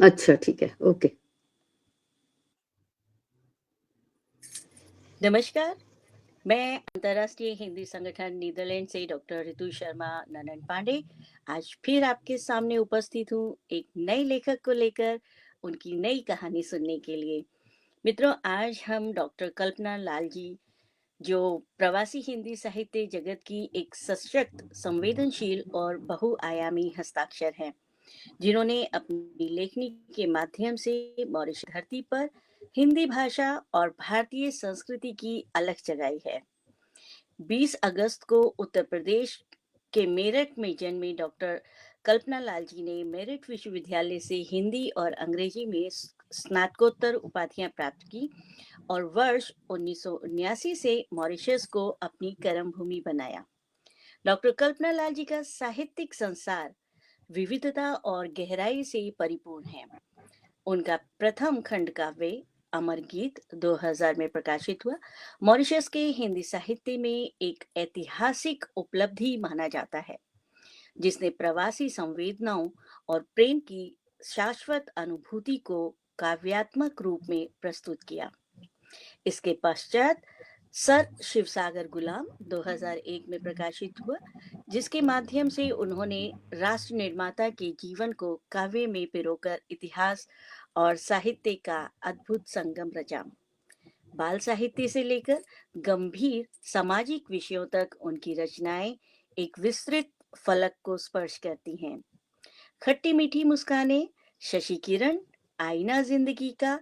अच्छा, ठीक है, ओके। नमस्कार। मैं अंतर्राष्ट्रीय हिंदी संगठन नीदरलैंड से डॉक्टर ऋतु शर्मा ननन पांडे आज फिर आपके सामने उपस्थित हूँ एक नए लेखक को लेकर उनकी नई कहानी सुनने के लिए। मित्रों, आज हम डॉक्टर कल्पना लाल जी, जो प्रवासी हिंदी साहित्य जगत की एक सशक्त, संवेदनशील और बहुआयामी हस्ताक्षर हैं, जिन्होंने अपनी लेखनी के माध्यम से मॉरिशस धरती पर हिंदी भाषा और भारतीय संस्कृति की अलख जगाई है। 20 अगस्त को उत्तर प्रदेश के मेरठ में जन्मे डॉक्टर कल्पना लाल जी ने मेरठ विश्वविद्यालय से हिंदी और अंग्रेजी में स्नातकोत्तर उपाधियां प्राप्त की और वर्ष 1979 से मॉरिशस को अपनी कर्म भूमि बनाया। डॉक्टर कल्पना लाल जी का साहित्यिक संसार विविधता और गहराई से परिपूर्ण है। उनका प्रथम खंड काव्य अमर गीत 2000 में प्रकाशित हुआ, मॉरिशस के हिंदी साहित्य में एक ऐतिहासिक उपलब्धि माना जाता है, जिसने प्रवासी संवेदनाओं और प्रेम की शाश्वत अनुभूति को काव्यात्मक रूप में प्रस्तुत किया। इसके पश्चात सर शिवसागर गुलाम 2001 में प्रकाशित हुआ, जिसके माध्यम से उन्होंने राष्ट्र निर्माता के जीवन को काव्य में पिरोकर इतिहास और साहित्य का अद्भुत संगम रचा। बाल साहित्य से लेकर गंभीर सामाजिक विषयों तक उनकी रचनाएं एक विस्तृत फलक को स्पर्श करती हैं। खट्टी मीठी मुस्कानें, शशि किरण, आईना जिंदगी का,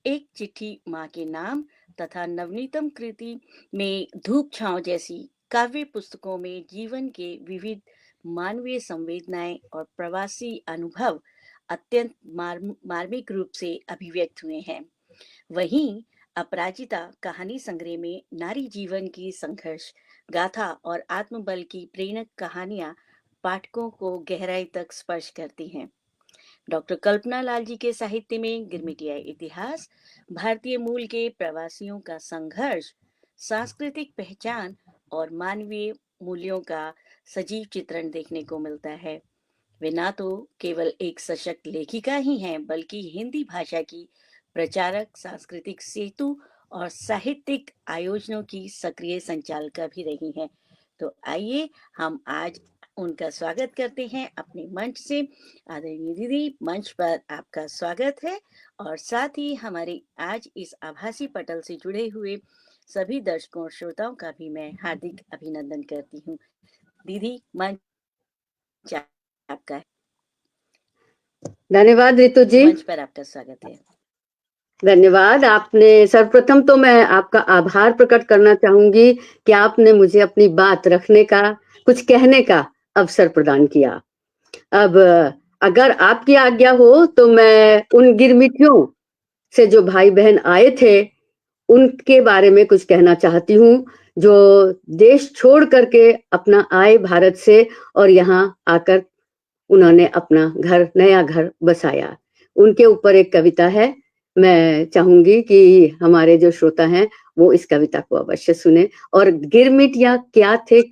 एक चिट्ठी माँ के नाम तथा नवनीतम कृति में धूप छांव जैसी काव्य पुस्तकों में जीवन के विविध मानवीय संवेदनाएं और प्रवासी अनुभव अत्यंत मार्मिक रूप से अभिव्यक्त हुए हैं। वहीं अपराजिता कहानी संग्रह में नारी जीवन की संघर्ष गाथा और आत्मबल की प्रेरक कहानियां पाठकों को गहराई तक स्पर्श करती हैं। डॉक्टर कल्पना लाल जी के साहित्य में गिरमिटिया इतिहास, भारतीय मूल के प्रवासियों का संघर्ष, सांस्कृतिक पहचान और मानवीय मूल्यों का सजीव चित्रण देखने को मिलता है। वे न तो केवल एक सशक्त लेखिका ही हैं, बल्कि हिंदी भाषा की प्रचारक, सांस्कृतिक सेतु और साहित्यिक आयोजनों की सक्रिय संचालका भी रही हैं। तो आइए हम आज उनका स्वागत करते हैं अपने मंच से। आदरणीय दीदी, मंच पर आपका स्वागत है और साथ ही हमारे आज इस आभासी पटल से जुड़े हुए सभी दर्शकों और श्रोताओं का भी मैं हार्दिक अभिनंदन करती हूँ। दीदी, मंच आपका है। धन्यवाद ऋतु जी। मंच पर आपका स्वागत है। धन्यवाद। आपने सर्वप्रथम तो मैं आपका आभार प्रकट करना चाहूंगी कि आपने मुझे अपनी बात रखने का, कुछ कहने का अवसर प्रदान किया। अब अगर आपकी आज्ञा हो तो मैं उन गिरमिटियों से जो भाई बहन आए थे उनके बारे में कुछ कहना चाहती हूँ, जो देश छोड़ करके अपना आए भारत से और यहाँ आकर उन्होंने अपना घर, नया घर बसाया। उनके ऊपर एक कविता है। मैं चाहूंगी कि हमारे जो श्रोता हैं वो इस कविता को अवश्य सुने और गिरमिटिया क्या थे,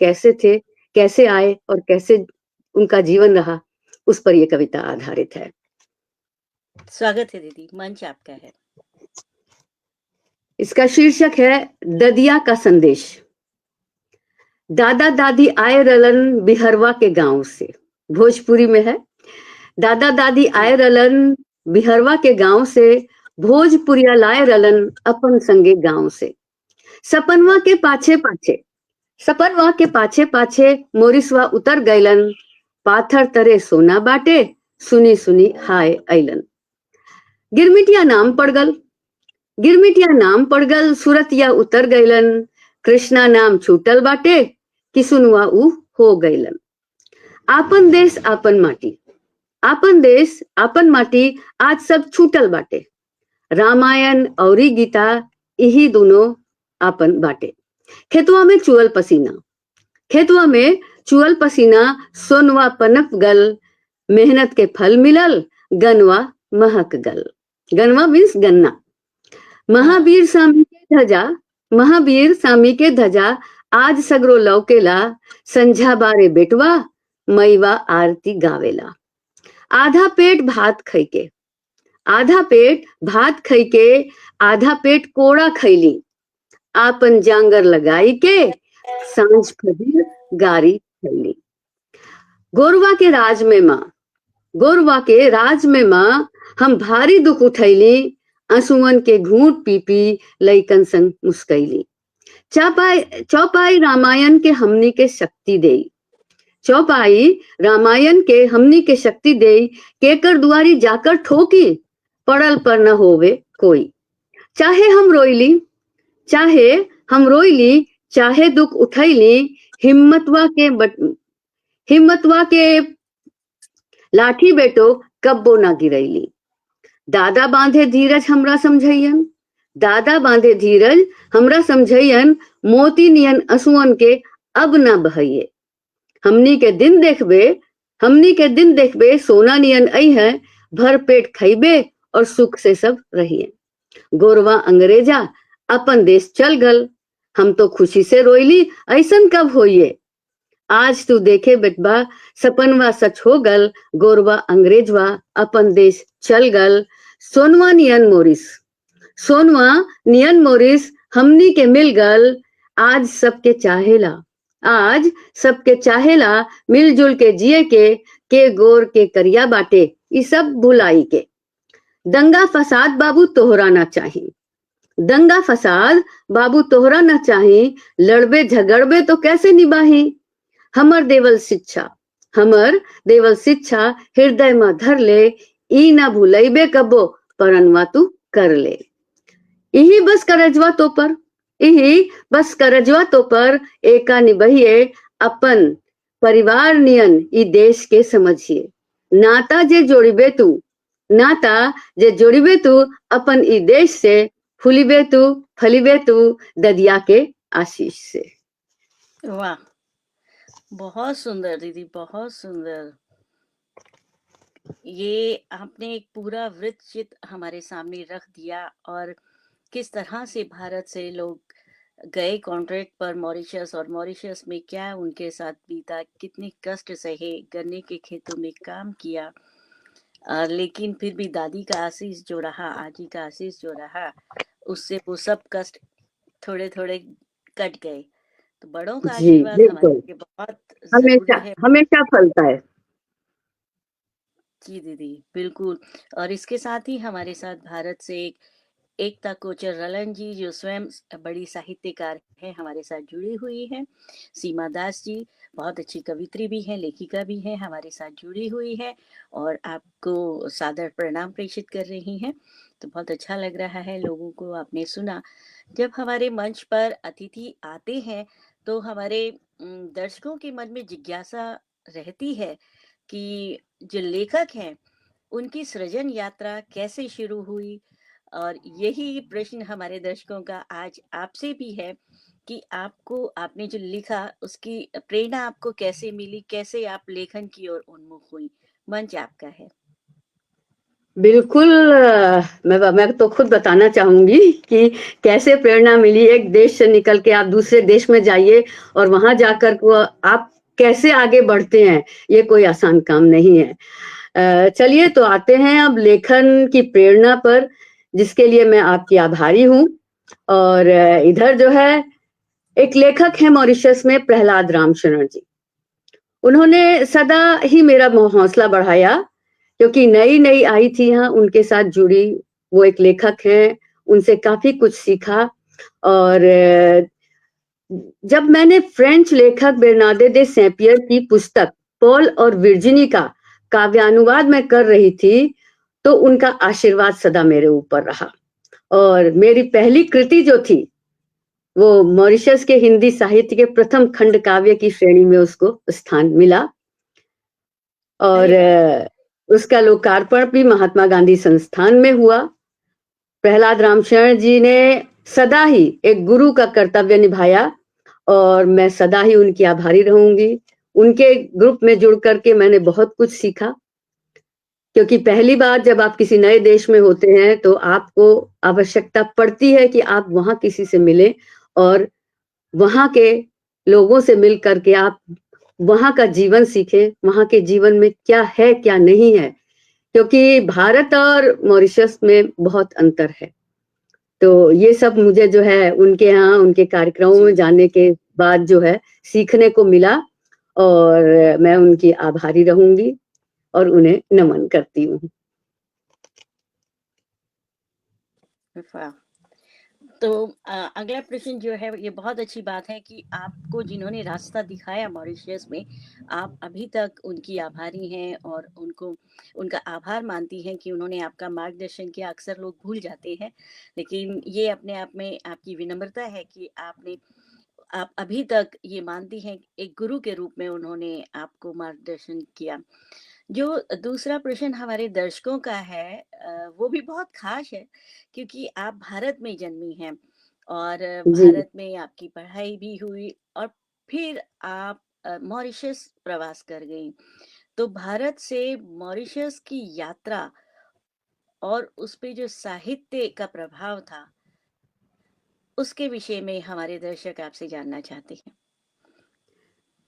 कैसे आए और कैसे उनका जीवन रहा, उस पर ये कविता आधारित है। स्वागत है दीदी, मंच आपका है। इसका शीर्षक है ददिया का संदेश। दादा दादी आए रलन बिहरवा के गांव से, भोजपुरी में है। दादा दादी आए रलन बिहरवा के गांव से, भोजपुरिया लाए रलन अपन संगे गांव से। सपनवा के पाछे पाछे मोरिसवा उतर गैलन, पाथर तरे सोना बाटे, सुनी सुनी हाय ऐलन। गिरमिटिया नाम पड़ गल, सूरतिया उतर गैलन, कृष्णा नाम छूटल बाटे, किसुनवा ऊ हो गैलन। आपन देश आपन माटी आज सब छूटल बाटे, रामायण औरी गीता यही दोनों आपन बाटे। खेतवा में चुअल पसीना, सोनवा पनप गल, मेहनत के फल मिलल, गनवा महक गल। गनवा मीन्स गन्ना। महावीर स्वामी के धजा आज सगरो लौकेला, संझा बारे बेटवा मैवा आरती गावेला। आधा पेट भात खैके आधा पेट भात खाई के आधा पेट कोड़ा खैली, आपन जांगर लगाई के सांझ फजीर गारी खैली। गोरवा के राज में माँ, गोरवा के राज में माँ हम भारी दुख उठैली, आंसुअन के घूंट पी पी लइकन संग मुस्कैली। चौपाई रामायण के हमनी के शक्ति देई, चौपाई रामायण के हमनी के शक्ति देई, केकर दुआरी जाकर ठोकी, पड़ल पर न होवे कोई। चाहे हम रोइली, चाहे हम रोइली, चाहे दुख उठैली, हिम्मतवा के लाठी बेटो कब्बो ना गिरैली। दादा बांधे धीरज हमरा समझैयन, दादा बांधे धीरज हमरा समझैयन, मोती नियन असुअन के अब ना बहैये। हमनी के दिन देखबे सोना नियन आई है, भर पेट खैबे और सुख से सब रहिए। गोरवा अंग्रेजा अपन देश चल गल, हम तो खुशी से रोइली, ऐसन कब होइए। आज तू देखे बेटबा सपनवा सच हो गल, गोरवा अंग्रेजवा अपन देश चल गल। सोनवा नियन मोरिस हमनी के मिल गल। आज सबके चाहेला मिलजुल के जिए के गोर के करिया बाटे, ई सब भुलाई के। दंगा फसाद बाबू तोहरा ना चाही, दंगा फसाद बाबू तोहरा ना चाही, लड़बे झगड़बे तो कैसे निभाही। हमर देवल शिक्षा हृदय में धर ले, ई ना भूलैबे कबो परनवा तू कर ले। यही बस करजवा तो पर एका निभइए, अपन परिवार नियन ई देश के समझिए। नाता जे जोड़िबे तू अपन ई देश से, फलिबे तू ददिया के आशीष से। वाह, बहुत सुंदर दीदी, बहुत सुंदर। ये आपने एक पूरा वृत्त चित्र हमारे सामने रख दिया, और किस तरह से भारत से लोग गए कॉन्ट्रैक्ट पर मॉरिशस, और मॉरिशस में क्या उनके साथ बीता, कितने कष्ट सहे, गन्ने के खेतों में काम किया, लेकिन फिर भी दादी का आशीष जो रहा, आजी का आशीष जो रहा, उससे वो सब कष्ट थोड़े थोड़े कट गए। तो बड़ों का आशीर्वाद हमारे लिए बहुत जरूरी है, हमेशा फलता है। जी दीदी, बिल्कुल। और इसके साथ ही हमारे साथ भारत से एकता कोचर रलन जी, जो स्वयं बड़ी साहित्यकार है, हमारे साथ जुड़ी हुई है। सीमा दास जी बहुत अच्छी कवित्री भी हैं, लेखिका भी हैं, हमारे साथ जुड़ी हुई है और आपको सादर प्रणाम प्रेषित कर रही हैं। तो बहुत अच्छा लग रहा है, लोगों को आपने सुना। जब हमारे मंच पर अतिथि आते हैं तो हमारे दर्शकों के मन में जिज्ञासा रहती है कि जो लेखक हैं उनकी सृजन यात्रा कैसे शुरू हुई, और यही प्रश्न हमारे दर्शकों का आज आपसे भी है कि आपने जो लिखा उसकी प्रेरणा आपको कैसे मिली, कैसे आप लेखन की ओर उन्मुख हुई। मंच आपका है। बिल्कुल, मैं तो खुद बताना चाहूंगी कि कैसे प्रेरणा मिली। एक देश से निकल के आप दूसरे देश में जाइए और वहां जाकर को आप कैसे आगे बढ़ते हैं, ये कोई आसान काम नहीं है। चलिए तो आते हैं अब लेखन की प्रेरणा पर, जिसके लिए मैं आपकी आभारी हूँ। और इधर जो है एक लेखक है मॉरिशस में, प्रहलाद रामशरण जी। उन्होंने सदा ही मेरा हौसला बढ़ाया, क्योंकि नई आई थी यहाँ, उनके साथ जुड़ी। वो एक लेखक हैं, उनसे काफी कुछ सीखा। और जब मैंने फ्रेंच लेखक बेर्नार्डे दे सेंपियर की पुस्तक पॉल और विर्जिनी का काव्यानुवाद में कर रही थी, तो उनका आशीर्वाद सदा मेरे ऊपर रहा। और मेरी पहली कृति जो थी वो मॉरिशस के हिंदी साहित्य के प्रथम खंड काव्य की श्रेणी में उसको स्थान मिला। और उसका लोकार्पण भी महात्मा गांधी संस्थान में हुआ। प्रहलाद रामशरण जी ने सदा ही एक गुरु का कर्तव्य निभाया, और मैं सदा ही उनकी आभारी रहूंगी। उनके ग्रुप में जुड़ करके मैंने बहुत कुछ सीखा, क्योंकि पहली बार जब आप किसी नए देश में होते हैं तो आपको आवश्यकता पड़ती है कि आप वहां किसी से मिलें, और वहां के लोगों से मिल करके आप वहां का जीवन सीखें, वहां के जीवन में क्या है क्या नहीं है, क्योंकि भारत और मॉरिशस में बहुत अंतर है। तो ये सब मुझे जो है उनके यहाँ उनके कार्यक्रमों में जी। जाने के बाद जो है सीखने को मिला और मैं उनकी आभारी रहूँगी और उन्हें नमन करती हूँ। वाह! तो अगला प्रश्न जो है ये बहुत अच्छी बात है कि आपको जिन्होंने रास्ता दिखाया मॉरिशस में, आप अभी तक उनकी आभारी हैं और उनका आभार मानती हैं कि उन्होंने आपका मार्गदर्शन किया। अक्सर लोग भूल जाते हैं, लेकिन ये अपने आप में आपकी विनम्रता है कि आप अभी तक ये मानती हैं कि एक गुरु के रूप में उन्होंने आपको मार्गदर्शन किया। जो दूसरा प्रश्न हमारे दर्शकों का है वो भी बहुत खास है क्योंकि आप भारत में जन्मी हैं और जी। भारत में आपकी पढ़ाई भी हुई और फिर आप मॉरिशस प्रवास कर गई। तो भारत से मॉरिशस की यात्रा और उस पे जो साहित्य का प्रभाव था, उसके विषय में हमारे दर्शक आपसे जानना चाहते हैं।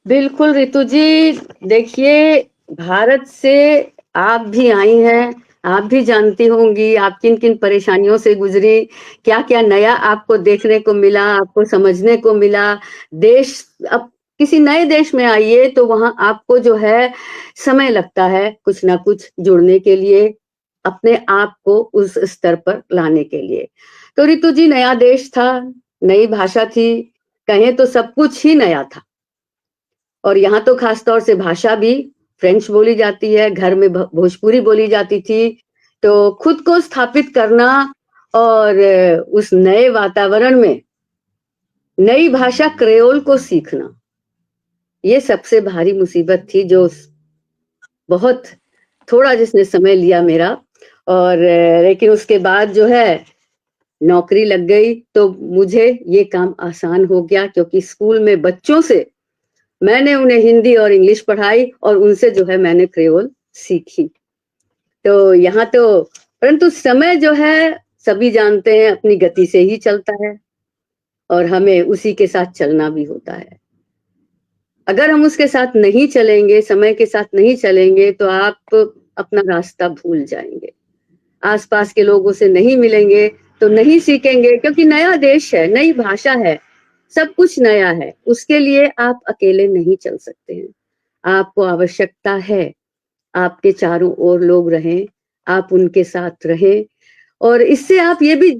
बिल्कुल ऋतु जी, देखिए भारत से आप भी आई हैं, आप भी जानती होंगी आप किन-किन परेशानियों से गुज़री, क्या-क्या नया आपको देखने को मिला, आपको समझने को मिला। देश अब किसी नए देश में आइए तो वहाँ आपको जो है समय लगता है कुछ ना कुछ जुड़ने के लिए, अपने आप को उस स्तर पर लाने के लिए। तो ऋतु जी नया देश था, नई भाषा थी, कहें तो सब कुछ ही नया था। और यहाँ तो खास तौर से भाषा भी फ्रेंच बोली जाती है, घर में भोजपुरी बोली जाती थी। तो खुद को स्थापित करना और उस नए वातावरण में नई भाषा क्रेओल को सीखना, ये सबसे भारी मुसीबत थी जो बहुत थोड़ा जिसने समय लिया मेरा और लेकिन उसके बाद जो है नौकरी लग गई तो मुझे ये काम आसान हो गया क्योंकि स्कूल में बच्चों से मैंने उन्हें हिंदी और इंग्लिश पढ़ाई और उनसे जो है मैंने क्रेओल सीखी। तो यहाँ तो परंतु समय जो है सभी जानते हैं अपनी गति से ही चलता है और हमें उसी के साथ चलना भी होता है। अगर हम उसके साथ नहीं चलेंगे, समय के साथ नहीं चलेंगे तो आप अपना रास्ता भूल जाएँगे। आस-पास के लोगों से नहीं मिलेंगे तो नहीं सीखेंगे क्योंकि नया देश है, नई भाषा है, सब कुछ नया है। उसके लिए आप अकेले नहीं चल सकते हैं। आपको आवश्यकता है, आपके चारों ओर लोग रहें, आप उनके साथ रहें और इससे आप ये भी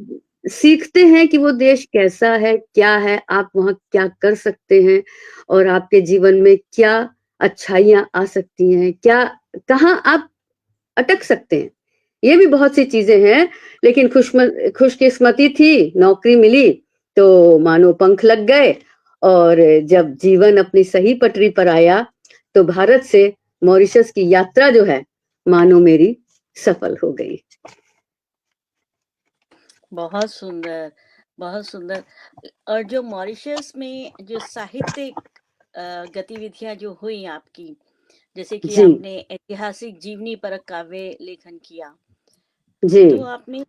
सीखते हैं कि वो देश कैसा है, क्या है, आप वहाँ क्या कर सकते हैं और आपके जीवन में क्या अच्छाइयाँ आ सकती हैं, क्या कहाँ आप अटक सकते हैं। ये भी बहुत सी चीज़ें हैं, लेकिन खुशकिस्मती थी, नौकरी मिली, तो मानो पंख लग गए और जब जीवन अपनी सही पटरी पर आया, तो भारत से मॉरिशस की यात्रा जो है, मानो मेरी सफल हो गई। बहुत सुंदर, बहुत सुंदर। और जो मॉरिशस में जो साहित्यिक गतिविधियां जो हुई आपकी, जैसे कि जी, आपने ऐतिहासिक जीवनी परक काव्य लेखन किया, जी। तो आपने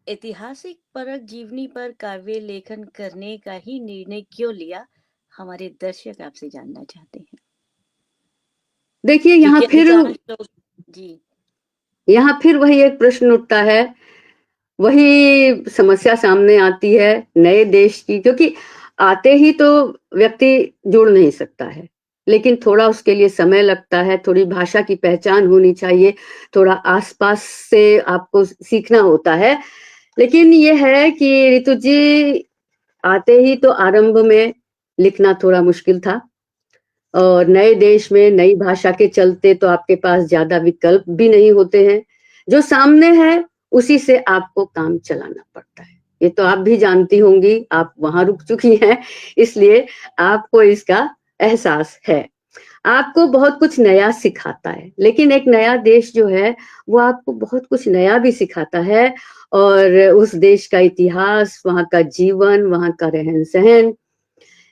ऐतिहासिक परक जीवनी पर काव्य लेखन करने का ही निर्णय क्यों लिया? हमारे दर्शक आपसे जानना चाहते हैं। देखिए क्योंकि अधिकांश लोग जी, यहाँ फिर वही एक प्रश्न उठता है वही समस्या सामने आती है नए देश की क्योंकि आते ही तो व्यक्ति जुड़ नहीं सकता है लेकिन थोड़ा उसके लिए समय लगता है थोड़ी भाषा की पहचान होनी चाहिए थोड़ा आसपास से आपको सीखना होता है लेकिन ये है कि ऋतु जी आते ही तो आरंभ में लिखना थोड़ा मुश्किल था और नए देश में नई भाषा के चलते तो आपके पास ज्यादा विकल्प भी नहीं होते हैं जो सामने है उसी से आपको काम चलाना पड़ता है ये तो आप भी जानती होंगी आप वहां रुक चुकी हैं इसलिए आपको इसका एहसास है आपको बहुत कुछ नया सिखाता है लेकिन एक नया देश जो है वो आपको बहुत कुछ नया भी सिखाता है और उस देश का इतिहास वहां का जीवन वहां का रहन सहन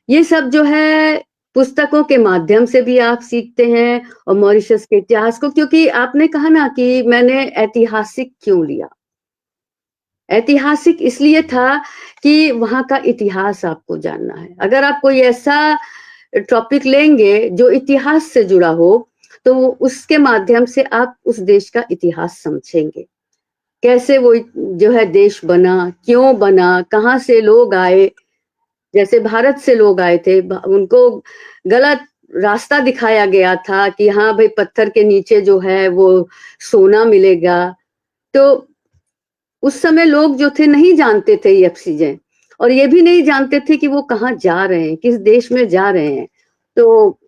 ये सब जो है पुस्तकों के माध्यम से भी आप सीखते हैं और मॉरिशस के इतिहास को क्योंकि आपने कहा ना कि मैंने ऐतिहासिक क्यों लिया ऐतिहासिक इसलिए था कि वहां का इतिहास आपको जानना है अगर आप कोई ऐसा टॉपिक लेंगे जो इतिहास से जुड़ा हो तो उसके माध्यम से आप उस देश का इतिहास समझेंगे। कैसे वो जो है देश बना, क्यों बना, कहाँ से लोग आए, जैसे भारत से लोग आए थे, उनको गलत रास्ता दिखाया गया था कि हाँ भाई पत्थर के नीचे जो है वो सोना मिलेगा। तो उस समय लोग जो थे नहीं जानते थे ये चीजें, और ये भी नहीं जानते थे कि वो कहाँ जा रहे हैं, किस देश में जा रहे हैं। तो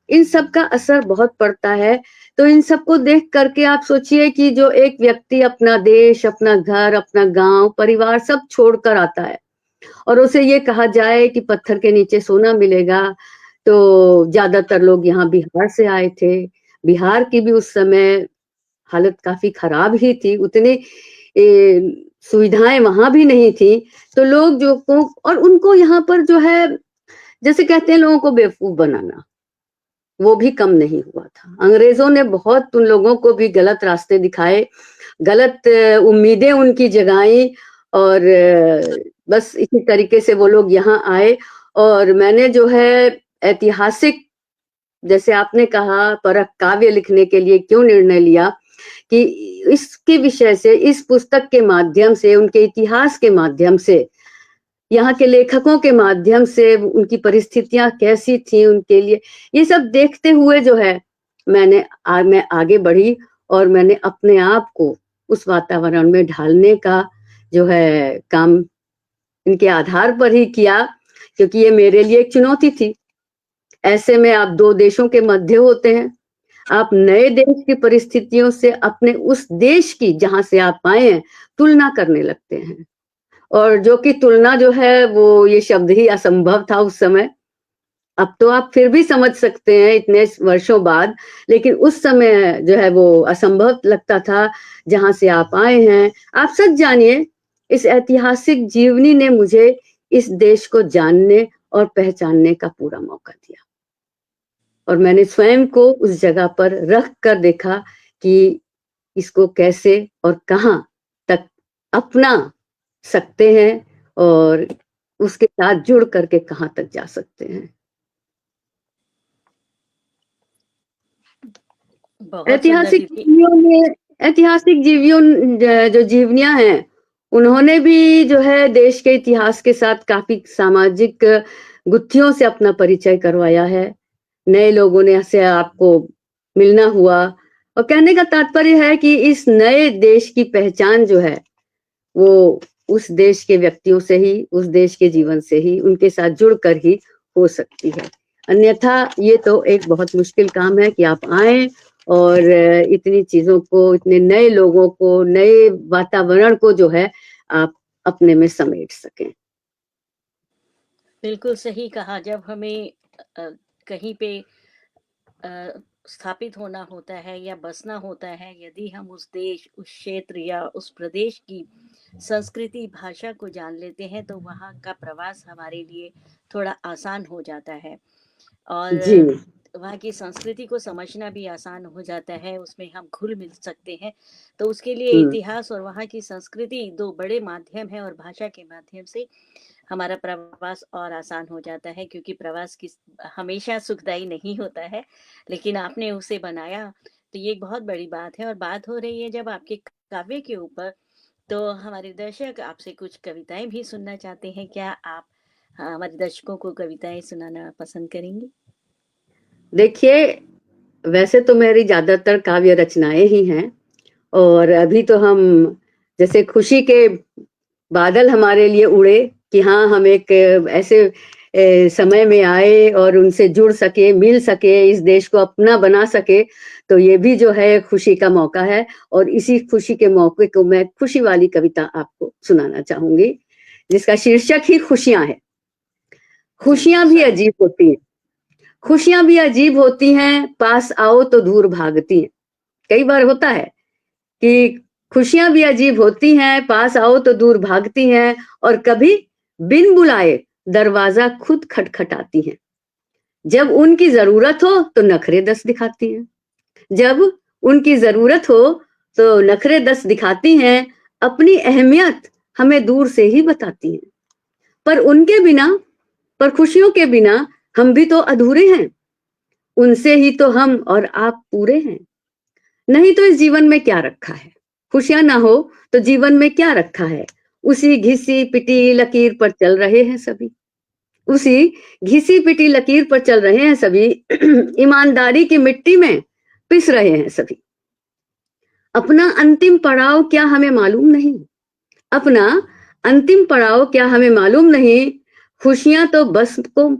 इन सब का असर बहुत पड़ता है। तो इन सबको देख करके आप सोचिए कि जो एक व्यक्ति अपना देश, अपना घर, अपना गांव, परिवार सब छोड़कर आता है और उसे ये कहा जाए कि पत्थर के नीचे सोना मिलेगा, तो ज्यादातर लोग यहाँ बिहार से आए थे। बिहार की भी उस समय हालत काफी खराब ही थी, उतनी सुविधाएं वहां भी नहीं थी। तो लोग जो को और उनको यहाँ पर जो है, जैसे कहते हैं लोगों को बेवकूफ बनाना, वो भी कम नहीं हुआ था। अंग्रेजों ने बहुत उन लोगों को भी गलत रास्ते दिखाए, गलत उम्मीदें उनकी जगाई, और बस इसी तरीके से वो लोग यहाँ आए। और मैंने जो है ऐतिहासिक, जैसे आपने कहा परख काव्य लिखने के लिए क्यों निर्णय लिया, कि इसके विषय से, इस पुस्तक के माध्यम से, उनके इतिहास के माध्यम से, यहाँ के लेखकों के माध्यम से, उनकी परिस्थितियां कैसी थी उनके लिए, ये सब देखते हुए जो है मैं आगे बढ़ी और मैंने अपने आप को उस वातावरण में ढालने का जो है काम इनके आधार पर ही किया, क्योंकि ये मेरे लिए एक चुनौती थी। ऐसे में आप दो देशों के मध्य होते हैं, आप नए देश की परिस्थितियों से अपने उस देश की जहां से आप आए हैं तुलना करने लगते हैं, और जो कि तुलना जो है वो ये शब्द ही असंभव था उस समय। अब तो आप फिर भी समझ सकते हैं इतने वर्षों बाद, लेकिन उस समय जो है वो असंभव लगता था जहां से आप आए हैं। आप सच जानिए, इस ऐतिहासिक जीवनी ने मुझे इस देश को जानने और पहचानने का पूरा मौका दिया, और मैंने स्वयं को उस जगह पर रख कर देखा कि इसको कैसे और कहाँ तक अपना सकते हैं और उसके साथ जुड़ करके कहाँ तक जा सकते हैं। बहुत सुंदर दीदी। ऐतिहासिक जीवियों जो जीवनियां हैं, उन्होंने भी जो है देश के इतिहास के साथ काफी सामाजिक गुत्थियों से अपना परिचय करवाया है। नए लोगों ने से आपको मिलना हुआ, और कहने का तात्पर्य है कि इस नए देश की पहचान जो है वो उस देश के व्यक्तियों से ही, उस देश के जीवन से ही, उनके साथ जुड़कर ही हो सकती है। अन्यथा ये तो एक बहुत मुश्किल काम है कि आप आए और इतनी चीजों को, इतने नए लोगों को, नए वातावरण को जो है आप अपने में समेट सकें। बिल्कुल सही कहा। जब हमें कहीं पे स्थापित होना होता है या बसना होता है, यदि हम उस देश, उस क्षेत्र या उस प्रदेश की संस्कृति, भाषा को जान लेते हैं तो वहाँ का प्रवास हमारे लिए थोड़ा आसान हो जाता है, और जी। वहाँ की संस्कृति को समझना भी आसान हो जाता है, उसमें हम घुल मिल सकते हैं। तो उसके लिए इतिहास और वहाँ की संस्कृति दो बड़े माध्यम हैं, और भाषा के माध्यम से हमारा प्रवास और आसान हो जाता है, क्योंकि प्रवास की हमेशा सुखदायी नहीं होता है, लेकिन आपने उसे बनाया तो ये एक बहुत बड़ी बात है। और बात हो रही है जब आपके काव्य के ऊपर, तो हमारे दर्शक आपसे कुछ कविताएं भी सुनना चाहते हैं। क्या आप हमारे दर्शकों को कविताएं सुनाना पसंद करेंगे? देखिए, वैसे तो मेरी ज्यादातर काव्य रचनाएं ही हैं, और अभी तो हम जैसे खुशी के बादल हमारे लिए उड़े कि हाँ हम एक ऐसे समय में आए और उनसे जुड़ सके, मिल सके, इस देश को अपना बना सके, तो ये भी जो है खुशी का मौका है। और इसी खुशी के मौके को मैं खुशी वाली कविता आपको सुनाना चाहूंगी, जिसका शीर्षक ही खुशियां है। खुशियां भी अजीब होती हैं, खुशियां भी अजीब होती हैं, पास आओ तो दूर भागती हैं। कई बार होता है कि खुशियां भी अजीब होती हैं, पास आओ तो दूर भागती हैं, और कभी बिन बुलाए दरवाजा खुद खटखटाती हैं। जब उनकी जरूरत हो तो नखरे 10 दिखाती हैं, जब उनकी जरूरत हो तो नखरे 10 दिखाती हैं, अपनी अहमियत हमें दूर से ही बताती हैं। पर उनके बिना, पर खुशियों के बिना हम भी तो अधूरे हैं। उनसे ही तो हम और आप पूरे हैं। नहीं तो इस जीवन में क्या रखा है? खुशियां ना हो तो जीवन में क्या रखा है? उसी घिसी पिटी लकीर पर चल रहे हैं सभी। उसी घिसी पिटी लकीर पर चल रहे हैं सभी। ईमानदारी की मिट्टी में पिस रहे हैं सभी। अपना अंतिम पड़ाव क्या हमें मालूम नहीं? अपना अंतिम पड़ाव क्या हमें मालूम नहीं? खुशियां तो बस को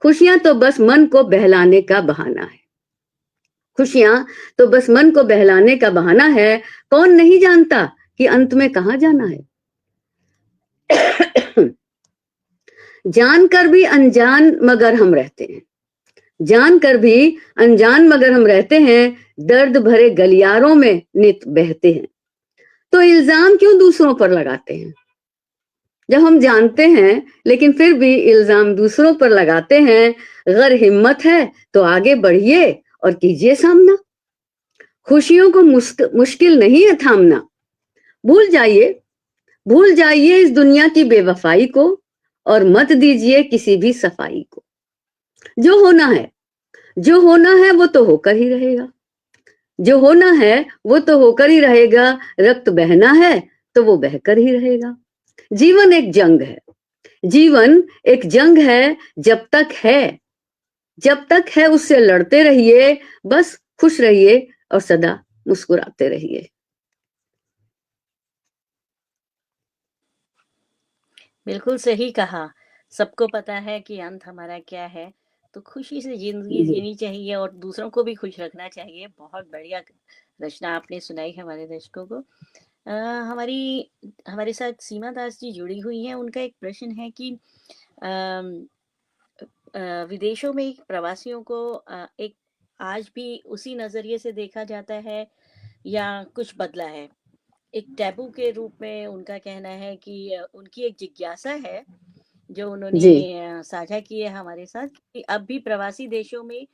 खुशियां तो बस मन को बहलाने का बहाना है। खुशियां तो बस मन को बहलाने का बहाना है। कौन नहीं जानता कि अंत में कहां जाना है? जानकर भी अनजान मगर हम रहते हैं। जानकर भी अनजान मगर हम रहते हैं। दर्द भरे गलियारों में नित बहते हैं। तो इल्जाम क्यों दूसरों पर लगाते हैं? जब हम जानते हैं लेकिन फिर भी इल्जाम दूसरों पर लगाते हैं। अगर हिम्मत है तो आगे बढ़िए और कीजिए सामना। खुशियों को मुश्किल नहीं है थामना। भूल जाइए इस दुनिया की बेवफाई को और मत दीजिए किसी भी सफाई को। जो होना है वो तो होकर ही रहेगा। जो होना है वो तो होकर ही रहेगा। रक्त बहना है तो वो बहकर ही रहेगा। जीवन एक जंग है। जीवन एक जंग है। जब तक है उससे लड़ते रहिए। बस खुश रहिए और सदा मुस्कुराते रहिए। बिल्कुल सही कहा। सबको पता है कि अंत हमारा क्या है, तो खुशी से ज़िंदगी जीनी चाहिए और दूसरों को भी खुश रखना चाहिए। बहुत बढ़िया रचना आपने सुनाई हमारे दर्शकों को। हमारी हमारे साथ सीमा दास जी जुड़ी हुई हैं। उनका एक प्रश्न है कि अम, विदेशों में प्रवासियों को एक आज भी उसी नज़रिए से देखा जाता है या कुछ बदला है? एक टैबू के रूप में उनका कहना है कि उनकी एक जिज्ञासा है जो उन्होंने जी साझा की है हमारे साथ कि अब भी प्रवासी देशों में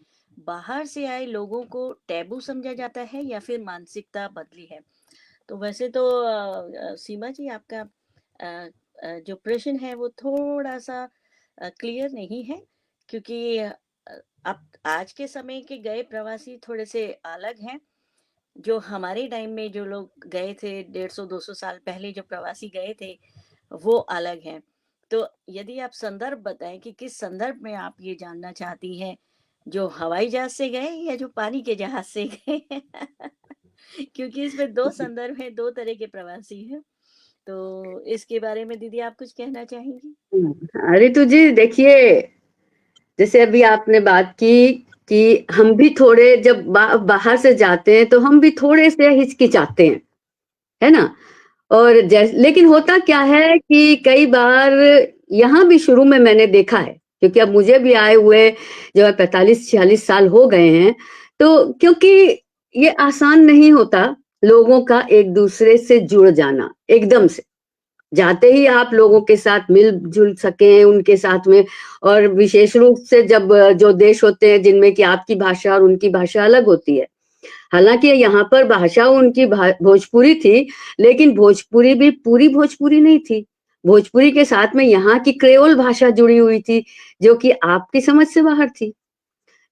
बाहर से आए लोगों को टैबू समझा जाता है या फिर मानसिकता बदली है। तो वैसे तो सीमा जी आपका जो प्रश्न है वो थोड़ा सा क्लियर नहीं है, क्योंकि अब आज के समय के गए प्रवासी थोड़े से अलग हैं। जो हमारे टाइम में जो लोग गए थे 150-200 साल पहले जो प्रवासी गए थे वो अलग हैं। तो यदि आप संदर्भ बताएं कि किस संदर्भ में आप ये जानना चाहती हैं, जो हवाई जहाज से गए या जो पानी के जहाज से गए? क्योंकि इसमें दो संदर्भ हैं, दो तरह के प्रवासी हैं। तो इसके बारे में दीदी आप कुछ कहना चाहेंगी? अरे तो जी देखिए, जैसे अभी आपने बात की कि हम भी थोड़े जब बाहर से जाते हैं तो हम भी थोड़े से हिचकिचाते हैं, है ना? और लेकिन होता क्या है कि कई बार यहाँ भी शुरू में मैंने देखा है, क्योंकि अब मुझे भी आए हुए जो है 45-46 साल हो गए हैं। तो क्योंकि ये आसान नहीं होता लोगों का एक दूसरे से जुड़ जाना एकदम से। जाते ही आप लोगों के साथ मिल-जुल सकें उनके साथ में, और विशेष रूप से जब जो देश होते हैं जिनमें कि आपकी भाषा और उनकी भाषा अलग होती है। हालाँकि यहाँ पर भाषा उनकी भोजपुरी थी, लेकिन भोजपुरी भी पूरी भोजपुरी नहीं थी। भोजपुरी के साथ में यहाँ की क्रेओल भाषा जुड़ी हुई थी, जो कि आपकी समझ से बाहर थी।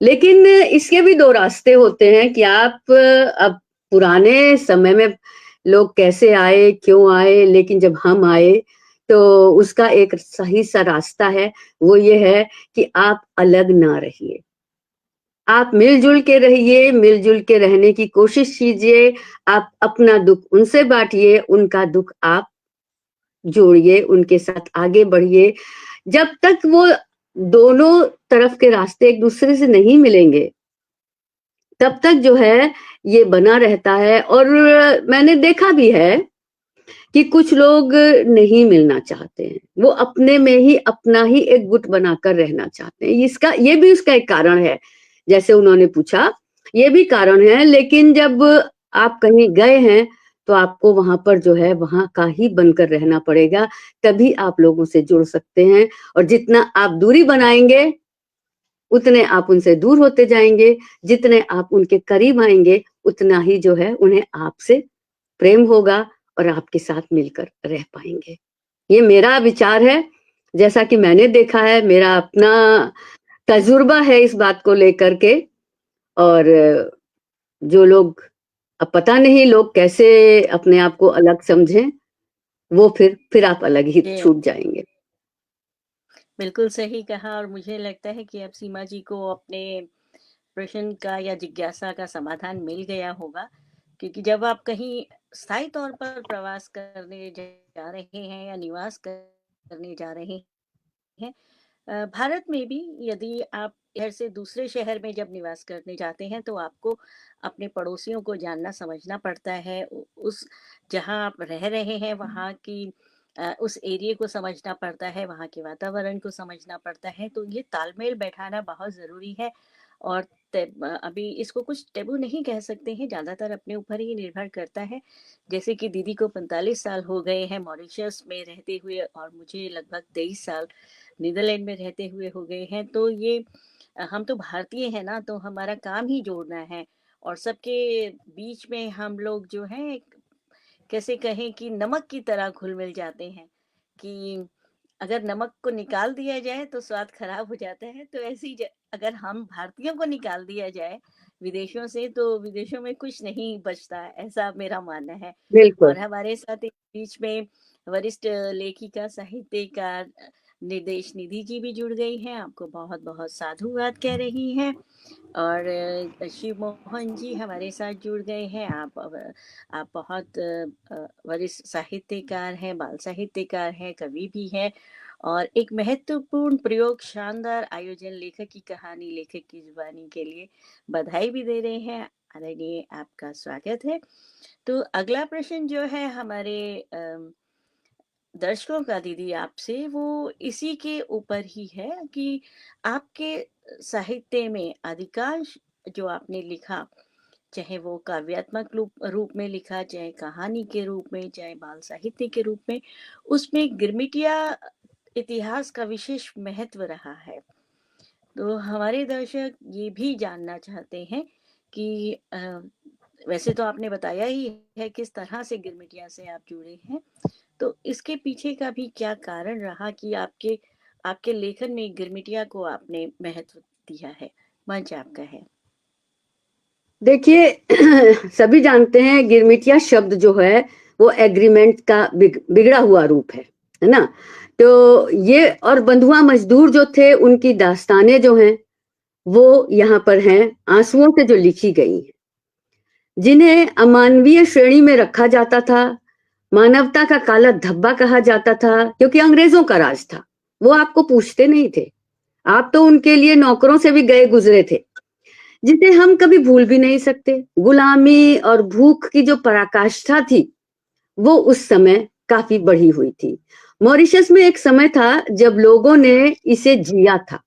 लेकिन इसके भी 2 रास्ते होते हैं कि आप अब पुराने समय में लोग कैसे आए, क्यों आए, लेकिन जब हम आए, तो उसका एक सही-सा रास्ता है, वो ये है कि आप अलग ना रहिए। आप मिल-जुल के रहिए, मिल-जुल के रहने की कोशिश कीजिए। आप अपना दुःख उनसे बाँटिए, उनका दुःख आप जोड़िए, उनके साथ आगे बढ़िए। जब तक वो दोनों तरफ के रास्ते एक-दूसरे से नहीं मिलेंगे, तब तक जो है ये बना रहता है। और मैंने देखा भी है कि कुछ लोग नहीं मिलना चाहते हैं। वो अपने में ही अपना ही एक गुट बनाकर रहना चाहते हैं। ये भी उसका एक कारण है। जैसे उन्होंने पूछा, ये भी कारण है, लेकिन जब आप कहीं गए हैं, तो आपको वहाँ पर जो है वहाँ का ही बनकर रहना पड़ेगा, तभी आप लोगों से जुड़ सकते हैं। और जितना आप दूरी बनाएँगे, उतने आप उनसे दूर होते जाएँगे। जितने आप उनके करीब आएँगे, उतना ही जो है उन्हें आपसे प्रेम होगा और आपके साथ मिलकर रह पाएँगे। ये मेरा विचार है, जैसा कि मैंने देखा है, मेरा अपना तजुर्बा है इस बात को लेकर के। और जो लोग, अब पता नहीं लोग कैसे अपने आप को अलग समझें, वो फिर आप अलग ही जी, छूट जाएँगे। बिल्कुल सही कहा और मुझे लगता है कि अब सीमा जी को अपने प्रश्न का या जिज्ञासा का समाधान मिल गया होगा, क्योंकि जब आप कहीं स्थायी तौर पर प्रवास करने जा रहे हैं या निवास करने जा रहे हैं, भारत में भी यदि आप शहर से दूसरे शहर में जब निवास करने जाते हैं तो आपको अपने पड़ोसियों को जानना समझना पड़ता है, उस जहाँ आप रह रहे हैं वहाँ की उस एरिया को समझना पड़ता है, वहाँ के वातावरण को समझना पड़ता है, तो ये तालमेल बैठाना बहुत ज़रूरी है। और अभी इसको कुछ टेबू नहीं कह सकते हैं, ज़्यादातर अपने ऊपर ही निर्भर करता है। जैसे कि दीदी को 45 साल हो गए हैं मॉरिशस में रहते हुए और मुझे लगभग 23 साल नीदरलैंड में रहते हुए हो गए हैं। तो ये हम तो भारतीय हैं ना, तो हमारा काम ही जोड़ना है और सबके बीच में हम लोग जो हैं कैसे कहें कि नमक की तरह घुल मिल जाते हैं कि अगर नमक को निकाल दिया जाए तो स्वाद खराब हो जाता है, तो ऐसे ही अगर हम भारतीयों को निकाल दिया जाए विदेशों से तो विदेशों में कुछ नहीं बचता, ऐसा मेरा मानना है। बिल्कुल। और हमारे साथ इस बीच में वरिष्ठ लेखिका साहित्यकार निर्देश निधि जी भी जुड़ गई हैं, आपको बहुत बहुत साधुवाद कह रही हैं। और शिव मोहन जी हमारे साथ जुड़ गए हैं। आप बहुत वरिष्ठ साहित्यकार हैं, बाल साहित्यकार हैं, कवि भी हैं और एक महत्वपूर्ण प्रयोग, शानदार आयोजन, लेखक की कहानी लेखक की जुबानी के लिए बधाई भी दे रहे हैं। आदरणीय, आपका स्वागत है। तो अगला प्रश्न जो है हमारे दर्शकों का दीदी आपसे, वो इसी के ऊपर ही है कि आपके साहित्य में अधिकांश जो आपने लिखा, चाहे वो काव्यात्मक रूप रूप में लिखा, चाहे कहानी के रूप में, चाहे बाल साहित्य के रूप में, उसमें गिरमिटिया इतिहास का विशेष महत्व रहा है। तो हमारे दर्शक ये भी जानना चाहते हैं कि वैसे तो आपने बताया ही है किस तरह से गिरमिटिया से आप जुड़े हैं, तो इसके पीछे का भी क्या कारण रहा कि आपके आपके लेखन में गिरमिटिया को आपने महत्व दिया है? मंच आपका है। देखिए सभी जानते हैं गिरमिटिया शब्द जो है वो एग्रीमेंट का बिगड़ा हुआ रूप है ना? तो ये और बंधुआ मजदूर जो थे उनकी दास्तानें जो हैं वो यहाँ पर हैं, आंसुओं से जो लिखी गई हैं, जिन्हें अमानवीय श्रेणी में रखा जाता था, मानवता का काला धब्बा कहा जाता था, क्योंकि अंग्रेजों का राज था। वो आपको पूछते नहीं थे, आप तो उनके लिए नौकरों से भी गए गुजरे थे, जिसे हम कभी भूल भी नहीं सकते। गुलामी और भूख की जो पराकाष्ठा थी वो उस समय काफी बढ़ी हुई थी। मॉरिशस में एक समय था जब लोगों ने इसे जिया था।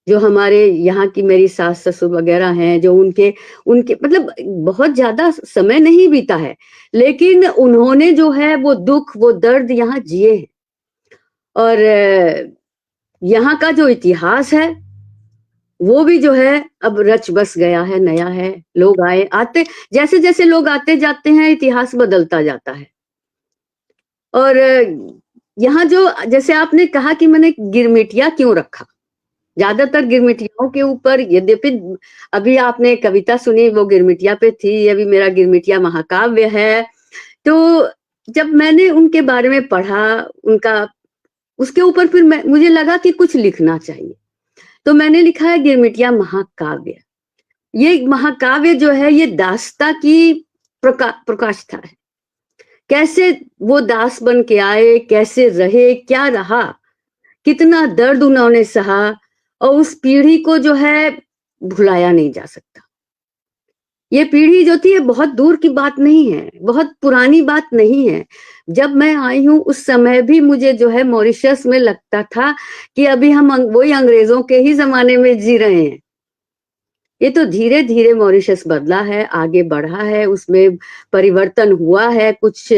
जो हमारे यहाँ की मेरी सास ससुर वगैरह हैं, जो उनके उनके मतलब बहुत ज्यादा समय नहीं बीता है, लेकिन उन्होंने जो है वो दुख वो दर्द यहाँ जिए हैं। और यहाँ का जो इतिहास है वो भी जो है अब रच बस गया है, नया है। लोग आए आते, जैसे जैसे लोग आते जाते हैं इतिहास बदलता जाता है। और यहाँ जो जैसे आपने कहा कि मैंने गिरमिटिया क्यों रखा, ज्यादातर गिरमिटियाओं के ऊपर, यद्यपि अभी आपने कविता सुनी वो गिरमिटिया पे थी, अभी मेरा गिरमिटिया महाकाव्य है। तो जब मैंने उनके बारे में पढ़ा, उनका उसके ऊपर फिर मुझे लगा कि कुछ लिखना चाहिए, तो मैंने लिखा है गिरमिटिया महाकाव्य। ये महाकाव्य जो है ये दास्ता की प्रकाष्ठा है। कैसे वो दास बन के आए, कैसे रहे, क्या रहा, कितना दर्द उन्होंने सहा, और उस पीढ़ी को जो है भुलाया नहीं जा सकता। ये पीढ़ी जो थी ये बहुत दूर की बात नहीं है, बहुत पुरानी बात नहीं है। जब मैं आई हूँ उस समय भी मुझे जो है मॉरिशस में लगता था कि अभी हम वही अंग्रेजों के ही जमाने में जी रहे हैं। ये तो धीरे धीरे मॉरिशस बदला है, आगे बढ़ा है, उसमें परिवर्तन हुआ है। कुछ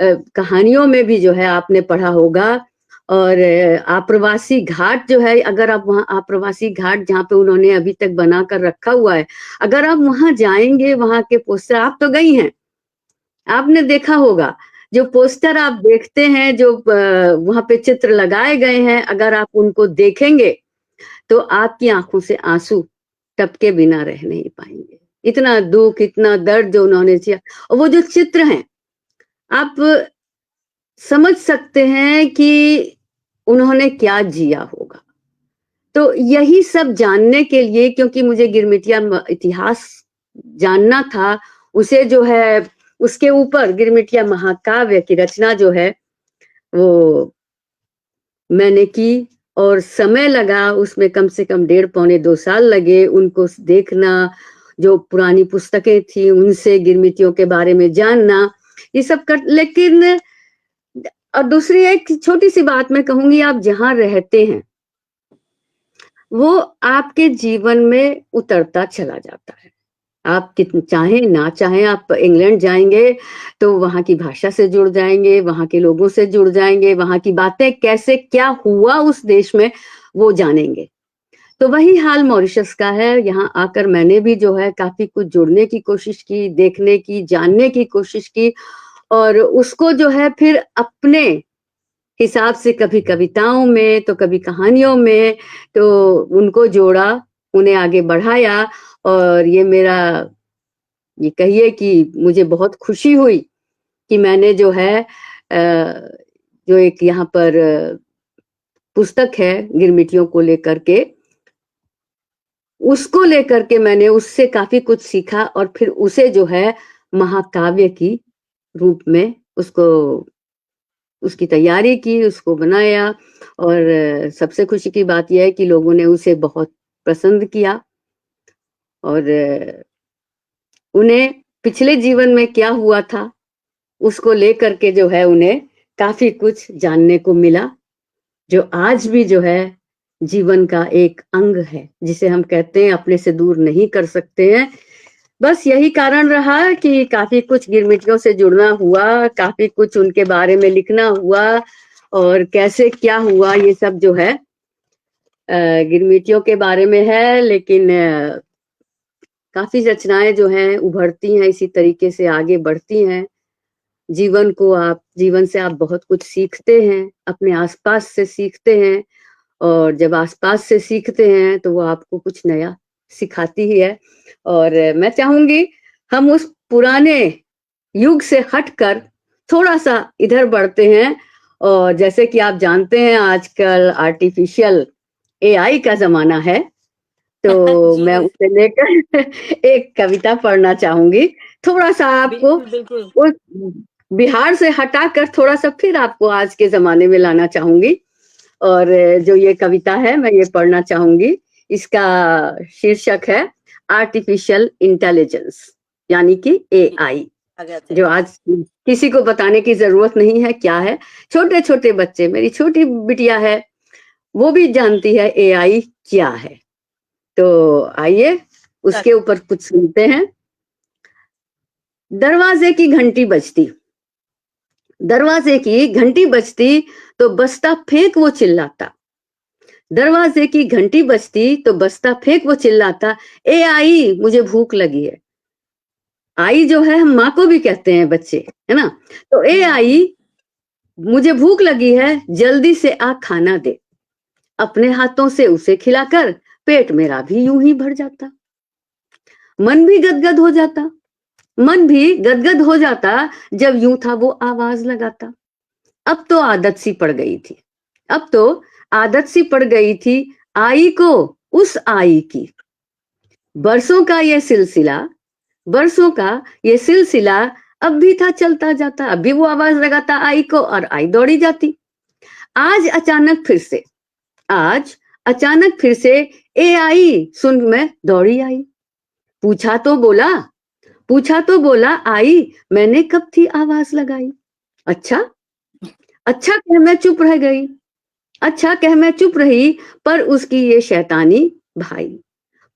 कहानियों में भी जो है आपने पढ़ा होगा। और आप्रवासी घाट जो है, अगर आप वहाँ आप्रवासी घाट जहाँ पे उन्होंने अभी तक बना कर रखा हुआ है, अगर आप वहां जाएंगे, वहां के पोस्टर, आप तो गई हैं, आपने देखा होगा, जो पोस्टर आप देखते हैं, जो वहां पे चित्र लगाए गए हैं, अगर आप उनको देखेंगे तो आपकी आंखों से आंसू टपके बिना रह नहीं पाएंगे। इतना दुख, इतना दर्द जो उन्होंने किया, और वो जो चित्र हैं, आप समझ सकते हैं कि उन्होंने क्या जिया होगा। तो यही सब जानने के लिए, क्योंकि मुझे गिरमिटिया इतिहास जानना था, उसे जो है उसके ऊपर गिरमिटिया महाकाव्य की रचना जो है वो मैंने की, और समय लगा उसमें, कम से कम 1.5-2 साल लगे उनको देखना, जो पुरानी पुस्तकें थी उनसे गिरमिटियों के बारे में जानना, ये सब कर। लेकिन और दूसरी एक छोटी सी बात मैं कहूंगी, आप जहां रहते हैं वो आपके जीवन में उतरता चला जाता है। आप कितना चाहें ना चाहें, आप इंग्लैंड जाएंगे तो वहां की भाषा से जुड़ जाएंगे, वहां के लोगों से जुड़ जाएंगे, वहां की बातें कैसे क्या हुआ उस देश में वो जानेंगे। तो वही हाल मॉरिशस का है। यहाँ आकर मैंने भी जो है काफी कुछ जुड़ने की कोशिश की, देखने की, जानने की कोशिश की, और उसको जो है फिर अपने हिसाब से कभी कविताओं में तो कभी कहानियों में तो उनको जोड़ा, उन्हें आगे बढ़ाया। और ये मेरा, ये कहिए कि मुझे बहुत खुशी हुई कि मैंने जो है जो एक यहाँ पर पुस्तक है गिरमिटियों को लेकर के, उसको लेकर के मैंने उससे काफी कुछ सीखा, और फिर उसे जो है महाकाव्य की रूप में उसको, उसकी तैयारी की, उसको बनाया। और सबसे खुशी की बात यह है कि लोगों ने उसे बहुत पसंद किया, और उन्हें पिछले जीवन में क्या हुआ था उसको लेकर के जो है उन्हें काफी कुछ जानने को मिला, जो आज भी जो है जीवन का एक अंग है, जिसे हम कहते हैं अपने से दूर नहीं कर सकते हैं। बस यही कारण रहा कि काफी कुछ गिरमिटियों से जुड़ना हुआ, काफी कुछ उनके बारे में लिखना हुआ, और कैसे क्या हुआ ये सब जो है गिरमिटियों के बारे में है। लेकिन काफी रचनाएं जो हैं उभरती हैं, इसी तरीके से आगे बढ़ती हैं। जीवन से आप बहुत कुछ सीखते हैं, अपने आसपास से सीखते हैं, और जब आसपास से सीखते हैं तो वो आपको कुछ नया सिखाती ही है। और मैं चाहूंगी हम उस पुराने युग से हटकर थोड़ा सा इधर बढ़ते हैं। और जैसे कि आप जानते हैं आजकल आर्टिफिशियल एआई का जमाना है, तो मैं जी उसे लेकर एक कविता पढ़ना चाहूंगी। थोड़ा सा आपको बिल्कुल बिल्कुल उस बिहार से हटाकर थोड़ा सा फिर आपको आज के जमाने में लाना चाहूंगी। और जो ये कविता है मैं ये पढ़ना चाहूंगी। इसका शीर्षक है आर्टिफिशियल इंटेलिजेंस, यानी कि एआई, स्वागत है। जो आज किसी को बताने की जरूरत नहीं है क्या है। छोटे छोटे बच्चे, मेरी छोटी बिटिया है, वो भी जानती है एआई क्या है। तो आइए उसके ऊपर कुछ सुनते हैं। दरवाजे की घंटी बजती, दरवाजे की घंटी बजती तो बस्ता फेंक वो चिल्लाता, दरवाजे की घंटी बजती तो बस्ता फेंक वो चिल्लाता, ए आई मुझे भूख लगी है। आई जो है हम माँ को भी कहते हैं बच्चे, है ना। तो ए आई मुझे भूख लगी है, जल्दी से आ खाना दे। अपने हाथों से उसे खिलाकर पेट मेरा भी यूं ही भर जाता, मन भी गदगद हो जाता, मन भी गदगद हो जाता जब यूं था वो आवाज लगाता। अब तो आदत सी पड़ गई थी, अब तो आदत सी पड़ गई थी आई को, उस आई की। बरसों का ये सिलसिला, बरसों का ये सिलसिला अब भी था चलता जाता। अब भी वो आवाज लगाता आई को और आई दौड़ी जाती। आज अचानक फिर से, आज अचानक फिर से ए आई सुन मैं दौड़ी आई। पूछा तो बोला, पूछा तो बोला आई मैंने कब थी आवाज लगाई। अच्छा, अच्छा कह मैं चुप रह गई, अच्छा कह मैं चुप रही, पर उसकी ये शैतानी भाई।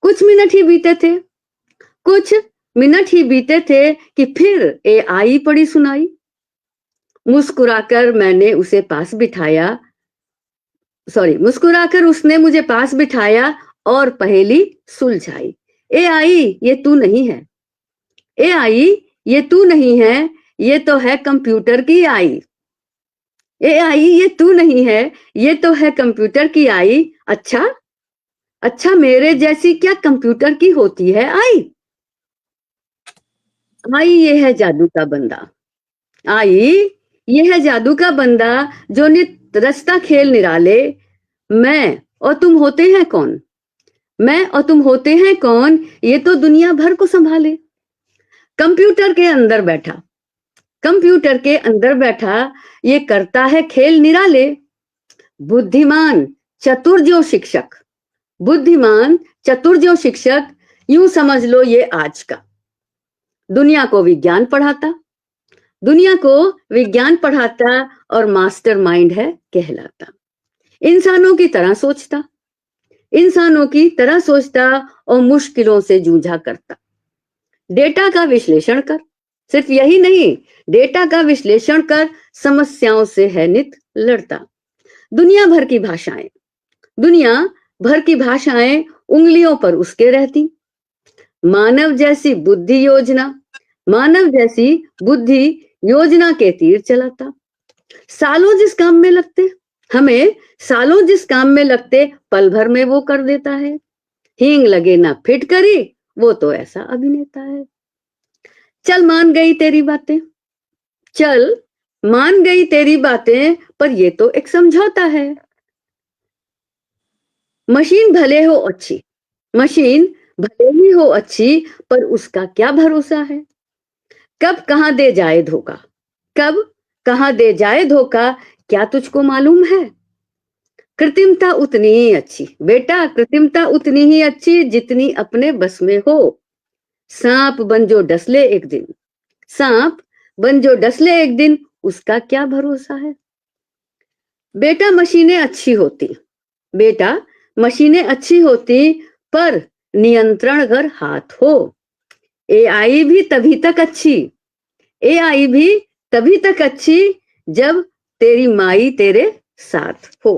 कुछ मिनट ही बीते थे, कुछ मिनट ही बीते थे कि फिर ए आई पड़ी सुनाई। मुस्कुराकर मैंने उसे पास बिठाया, सॉरी, मुस्कुराकर उसने मुझे पास बिठाया और पहेली सुलझाई। ए आई ये तू नहीं है, ए आई ये तू नहीं है, ये तो है कंप्यूटर की आई। ए आई ये तू नहीं है, ये तो है कंप्यूटर की आई। अच्छा, अच्छा, मेरे जैसी क्या कंप्यूटर की होती है आई? आई ये है जादू का बंदा। आई ये है जादू का बंदा, जो नित रचता खेल निराले। मैं और तुम होते हैं कौन? मैं और तुम होते हैं कौन? ये तो दुनिया भर को संभाले। कंप्यूटर के अंदर बैठा, कंप्यूटर के अंदर बैठा, ये करता है खेल निराले। बुद्धिमान चतुर जो शिक्षक, बुद्धिमान चतुर जो शिक्षक, यूं समझ लो ये आज का। दुनिया को विज्ञान पढ़ाता, दुनिया को विज्ञान पढ़ाता, और मास्टर माइंड है कहलाता। इंसानों की तरह सोचता, इंसानों की तरह सोचता, और मुश्किलों से जूझा करता। डेटा का विश्लेषण कर, सिर्फ यही नहीं, डेटा का विश्लेषण कर, समस्याओं से है नित लड़ता। दुनिया भर की भाषाएं, दुनिया भर की भाषाएं उंगलियों पर उसके रहती। मानव जैसी बुद्धि योजना, मानव जैसी बुद्धि योजना के तीर चलाता। सालों जिस काम में लगते, हमें सालों जिस काम में लगते, पल भर में वो कर देता है। हींग लगे ना फिट करी, वो तो ऐसा अभिनेता है। चल मान गई तेरी बातें, चल मान गई तेरी बातें, पर ये तो एक समझौता है। मशीन भले हो अच्छी, मशीन भले ही हो अच्छी, पर उसका क्या भरोसा है? कब कहां दे जाए धोखा, कब कहां दे जाए धोखा, क्या तुझको मालूम है? कृत्रिमता उतनी ही अच्छी बेटा, कृत्रिमता उतनी ही अच्छी, जितनी अपने बस में हो। सांप बन जो डसले एक दिन, सांप बन जो डसले एक दिन, उसका क्या भरोसा है? बेटा मशीनें अच्छी होती, बेटा मशीनें अच्छी होती, पर नियंत्रण अगर हाथ हो। एआई भी तभी तक अच्छी, एआई भी तभी तक अच्छी, जब तेरी माई तेरे साथ हो।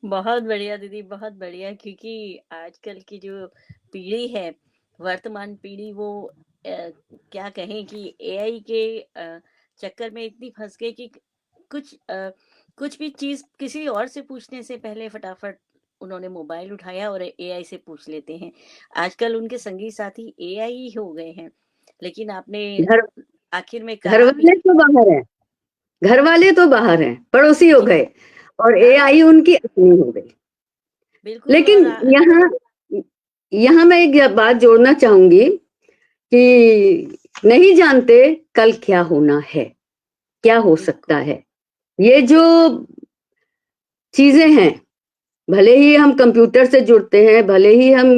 बहुत बढ़िया दीदी, बहुत बढ़िया। क्योंकि आजकल की जो पीढ़ी है, वर्तमान पीढ़ी, वो क्या कहें कि एआई के चक्कर में इतनी फंस गई कि कुछ भी चीज किसी और से पूछने से पहले फटाफट उन्होंने मोबाइल उठाया और एआई से पूछ लेते हैं। आजकल उनके संगी साथी एआई ही हो गए हैं। लेकिन आपने घर आखिर में घर कहा भी। वाले तो बाहर हैं, घर वाले तो बाहर हैं, पड़ोसी हो जी। गए, और हाँ, एआई उनकी अपनी हो गई। बिल्कुल। लेकिन और यहाँ यहाँ मैं एक बात जोड़ना चाहूंगी कि नहीं जानते कल क्या होना है, क्या हो सकता बिल्कुल। है। ये जो चीजें हैं, भले ही हम कंप्यूटर से जुड़ते हैं, भले ही हम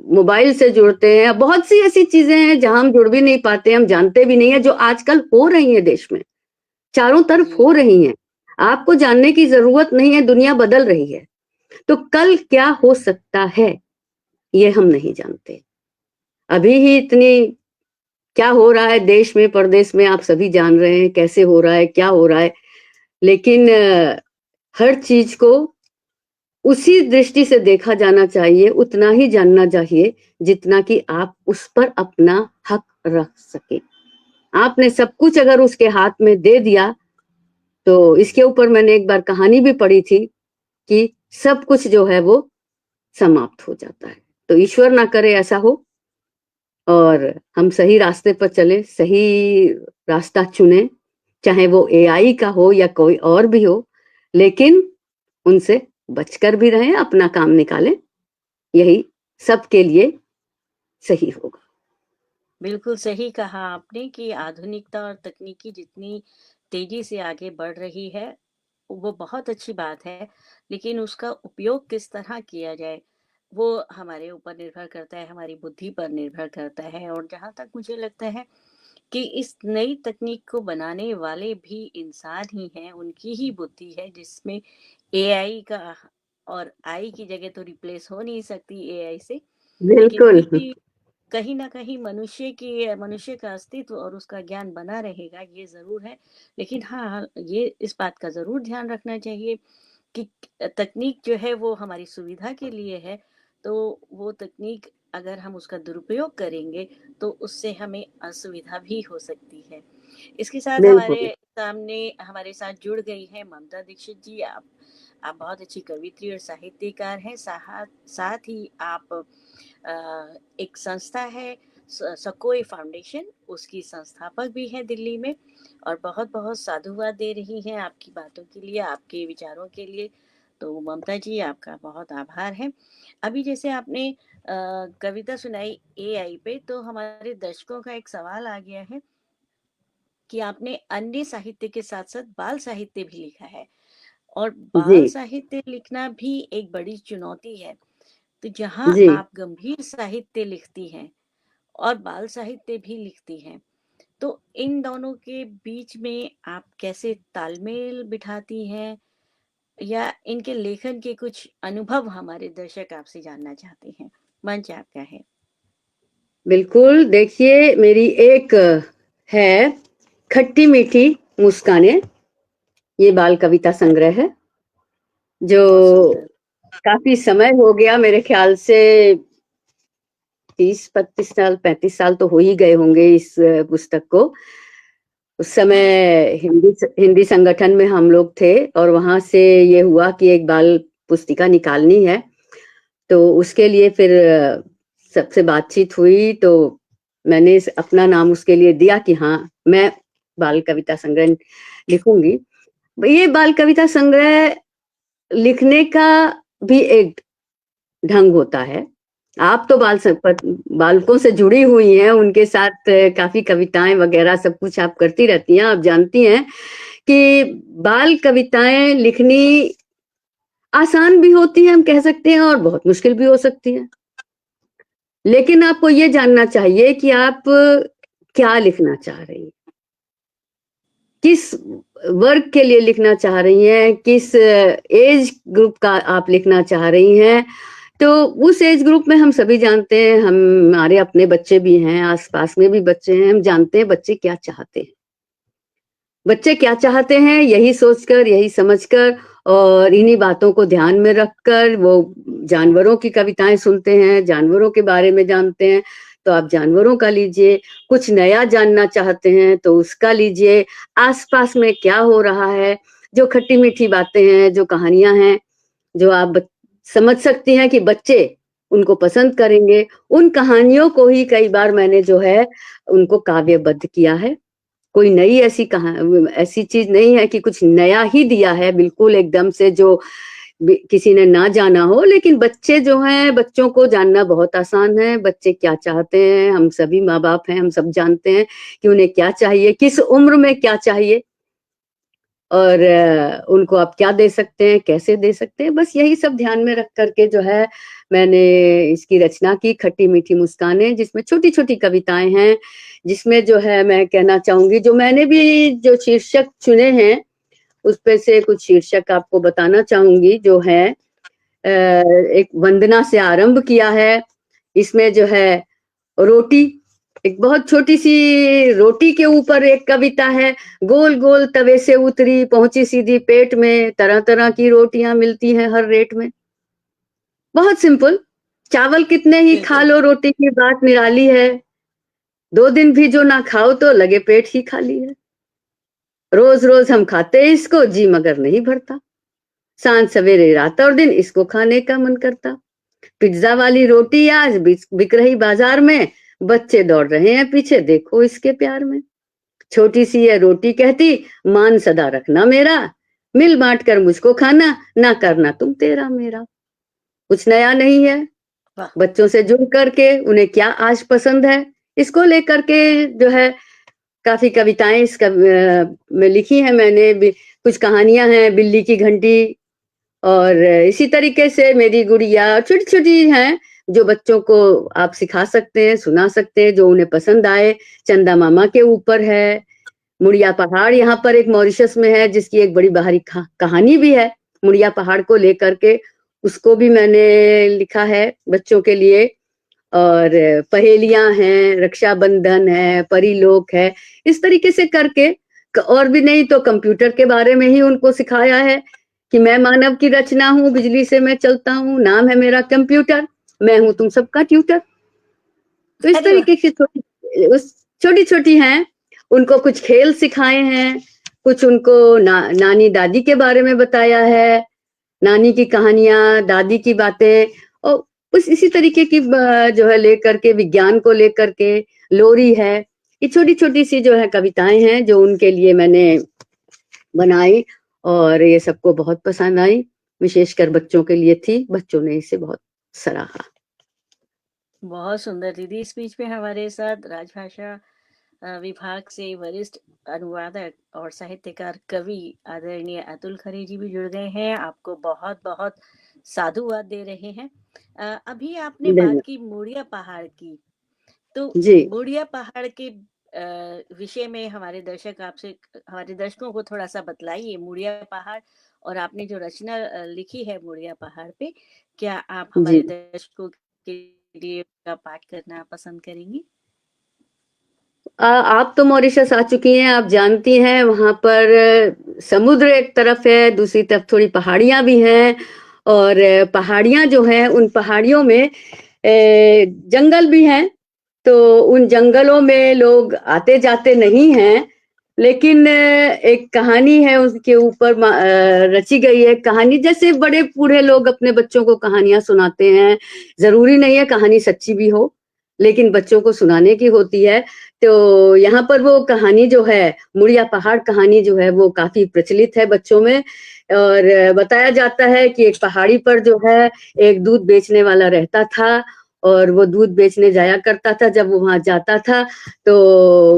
मोबाइल से जुड़ते हैं, बहुत सी ऐसी चीजें हैं जहां हम जुड़ भी नहीं पाते, हम जानते भी नहीं है, जो आजकल हो रही है देश में, चारों तरफ जी। हो रही हैं। आपको जानने की जरूरत नहीं है, दुनिया बदल रही है। तो कल क्या हो सकता है, ये हम नहीं जानते। अभी ही इतनी क्या हो रहा है देश में परदेश में, आप सभी जान रहे हैं कैसे हो रहा है, क्या हो रहा है। लेकिन हर चीज को उसी दृष्टि से देखा जाना चाहिए, उतना ही जानना चाहिए जितना कि आप उस पर अपना हक रख सके। आपने सब कुछ अगर उसके हाथ में दे दिया, तो इसके ऊपर मैंने एक बार कहानी भी पढ़ी थी कि सब कुछ जो है वो समाप्त हो जाता है। तो ईश्वर ना करे ऐसा हो, और हम सही रास्ते पर चले, सही रास्ता चुने, चाहे वो एआई का हो या कोई और भी हो, लेकिन उनसे बचकर भी रहें, अपना काम निकालें, यही सबके लिए सही होगा। बिल्कुल सही कहा आपने कि आधुनिकता और तकनीकी जितनी तेजी से आगे बढ़ रही है, वो बहुत अच्छी बात है। लेकिन उसका उपयोग किस तरह किया जाए, वो हमारे ऊपर निर्भर करता है, हमारी बुद्धि पर निर्भर करता है। और जहाँ तक मुझे लगता है कि इस नई तकनीक को बनाने वाले भी इंसान ही हैं, उनकी ही बुद्धि है जिसमें एआई का, और आई की जगह तो रिप्लेस हो नहीं सकती एआई से। लेकिन बिल्कुल। फिर भी कहीं न कहीं मनुष्य का अस्तित्व और उसका ज्ञान बना रहेगा, ये ज़रूर है। लेकिन हाँ, ये इस बात का ज़रूर ध्यान रखना चाहिए कि तकनीक जो है वो हमारी सुविधा के लिए है, तो वो तकनीक अगर हम उसका दुरुपयोग करेंगे, तो उससे हमें असुविधा भी हो सकती है। इसके साथ बिल्कुल। हमारे साथ जुड़ गई हैं ममता दीक्षित जी। आप बहुत अच्छी कवित्री और साहित्यकार हैं। साथ ही आप एक संस्था है सकोई फाउंडेशन, उसकी संस्थापक भी हैं दिल्ली में, और बहुत बहुत साधुवाद दे रही हैं आपकी बातों के लिए, आपके विचारों के लिए। तो ममता जी, आपका बहुत आभार है। अभी जैसे आपने कविता सुनाई एआई पे, तो हमारे दर्शकों का एक सवाल आ गया है कि आपने अन्य साहित्य के साथ साथ बाल साहित्य भी लिखा है, और जी बाल साहित्य लिखना भी एक बड़ी चुनौती है। तो जहाँ जी आप गंभीर साहित्य लिखती हैं और बाल साहित्य भी लिखती हैं, तो इन दोनों के बीच में आप कैसे तालमेल बिठाती हैं, या इनके लेखन के कुछ अनुभव हमारे दर्शक आपसे जानना चाहते हैं। मंच आपका है। बिल्कुल। देखिए, मेरी एक है खट्टी मीठी मुस्कानें, ये बाल कविता संग्रह है, जो बहुत सुंदर। काफी समय हो गया, मेरे ख्याल से 30-35 साल 35 साल तो हो ही गए होंगे इस पुस्तक को। उस समय हिंदी संगठन में हम लोग थे, और वहां से ये हुआ कि एक बाल पुस्तिका निकालनी है। तो उसके लिए फिर सबसे बातचीत हुई, तो मैंने अपना नाम उसके लिए दिया कि हाँ, मैं बाल कविता संग्रह लिखूंगी। ये बाल कविता संग्रह लिखने का भी एक ढंग होता है। आप तो बालकों से जुड़ी हुई हैं, उनके साथ काफी कविताएं वगैरह सब कुछ आप करती रहती हैं। आप जानती हैं कि बाल कविताएं लिखनी आसान भी होती है, हम कह सकते हैं, और बहुत मुश्किल भी हो सकती है। लेकिन आपको ये जानना चाहिए कि आप क्या लिखना चाह रही हैं, किस वर्ग के लिए लिखना चाह रही हैं, किस एज ग्रुप का आप लिखना चाह रही हैं। तो उस एज ग्रुप में हम सभी जानते हैं, हमारे अपने बच्चे भी हैं, आसपास में भी बच्चे हैं, हम जानते हैं बच्चे क्या चाहते हैं। बच्चे क्या चाहते हैं, यही सोचकर, यही समझकर, और इन्हीं बातों को ध्यान में रखकर वो जानवरों की कविताएं सुनते हैं, जानवरों के बारे में जानते हैं। तो आप जानवरों का लीजिए, कुछ नया जानना चाहते हैं तो उसका लीजिए, आसपास में क्या हो रहा है, जो खट्टी मीठी बातें हैं, जो कहानियां हैं, जो आप समझ सकती हैं कि बच्चे उनको पसंद करेंगे, उन कहानियों को ही कई बार मैंने जो है उनको काव्यबद्ध किया है। कोई नई ऐसी चीज नहीं है कि कुछ नया ही दिया है बिल्कुल एकदम से, जो किसी ने ना जाना हो। लेकिन बच्चे जो हैं, बच्चों को जानना बहुत आसान है। बच्चे क्या चाहते हैं, हम सभी माँ बाप हैं, हम सब जानते हैं कि उन्हें क्या चाहिए, किस उम्र में क्या चाहिए, और उनको आप क्या दे सकते हैं, कैसे दे सकते हैं। बस यही सब ध्यान में रख करके जो है मैंने इसकी रचना की, खट्टी मीठी मुस्कानें, जिसमें छोटी छोटी कविताएं हैं, जिसमें जो है मैं कहना चाहूंगी, जो मैंने भी जो शीर्षक चुने हैं उस पे से कुछ शीर्षक आपको बताना चाहूंगी, जो है एक वंदना से आरंभ किया है। इसमें जो है रोटी, एक बहुत छोटी सी रोटी के ऊपर एक कविता है। गोल गोल तवे से उतरी, पहुंची सीधी पेट में, तरह तरह की रोटियां मिलती हैं हर रेट में। बहुत सिंपल। चावल कितने ही खा बिल्कुल। लो, रोटी की बात निराली है। 2 दिन भी जो ना खाओ तो लगे पेट ही खाली है। रोज रोज हम खाते इसको, जी मगर नहीं भरता। सांझ सवेरे रात और दिन इसको खाने का मन करता। पिज्जा वाली रोटी आज बिक रही बाजार में, बच्चे दौड़ रहे हैं पीछे, देखो इसके प्यार में। छोटी सी है रोटी कहती, मान सदा रखना मेरा, मिल बांट कर मुझको खाना, ना करना तुम तेरा मेरा। कुछ नया नहीं है, वाह। बच्चों से जुड़ करके उन्हें क्या आज पसंद है, इसको लेकर के जो है काफी कविताएं में लिखी है मैंने। कुछ कहानियां हैं, बिल्ली की घंटी, और इसी तरीके से मेरी गुड़िया, छोटी छोटी हैं जो बच्चों को आप सिखा सकते हैं, सुना सकते हैं, जो उन्हें पसंद आए। चंदा मामा के ऊपर है। मुड़िया पहाड़ यहाँ पर एक मॉरिशस में है, जिसकी एक बड़ी बाहरी कहानी भी है मुड़िया पहाड़ को लेकर के, उसको भी मैंने लिखा है बच्चों के लिए। और पहेलियां हैं, रक्षाबंधन है, परिलोक है, इस तरीके से करके। और भी नहीं तो कंप्यूटर के बारे में ही उनको सिखाया है कि मैं मानव की रचना हूँ, बिजली से मैं चलता हूँ, नाम है मेरा कंप्यूटर, मैं हूं तुम सबका ट्यूटर। तो इस अरे वाह। तरीके की छोटी छोटी हैं। उनको कुछ खेल सिखाए हैं, कुछ उनको नानी दादी के बारे में बताया है, नानी की कहानियां, दादी की बातें, और उस इसी तरीके की जो है लेकर के, विज्ञान को लेकर के, लोरी है, ये छोटी छोटी सी जो है कविताएं हैं जो उनके लिए मैंने बनाई, और ये सबको बहुत पसंद आई, विशेषकर बच्चों के लिए थी, बच्चों ने इसे बहुत सराहा। बहुत सुंदर दीदी। इस बीच में हमारे साथ राजभाषा विभाग से वरिष्ठ अनुवादक और साहित्यकार कवि आदरणीय अतुल खरे जी भी जुड़ गए हैं। आपको बहुत बहुत साधुवाद दे रहे हैं। अभी आपने बात धन्यवाद। की मुड़िया पहाड़ की, तो जी मुड़िया पहाड़ के विषय में हमारे दर्शकों को थोड़ा सा बतलाइए, मुड़िया पहाड़ और आपने जो रचना लिखी है मुड़िया पहाड़ पे, क्या आप जी। हमारे दर्शकों के लिए का पाठ करना पसंद करेंगी? आप तो मॉरिशस आ चुकी हैं, आप जानती हैं, वहां पर समुद्र एक तरफ है, दूसरी तरफ थोड़ी पहाड़ियां भी हैं, और पहाड़ियां जो हैं उन पहाड़ियों में जंगल भी हैं, तो उन जंगलों में लोग आते जाते नहीं हैं, लेकिन एक कहानी है उसके ऊपर रची गई है कहानी, जैसे बड़े बूढ़े लोग अपने बच्चों को कहानियां सुनाते हैं, जरूरी नहीं है कहानी सच्ची भी हो, लेकिन बच्चों को सुनाने की होती है। तो यहाँ पर वो कहानी जो है, मुड़िया पहाड़ कहानी जो है, वो काफी प्रचलित है बच्चों में, और बताया जाता है कि एक पहाड़ी पर जो है एक दूध बेचने वाला रहता था, और वो दूध बेचने जाया करता था। जब वो वहां जाता था तो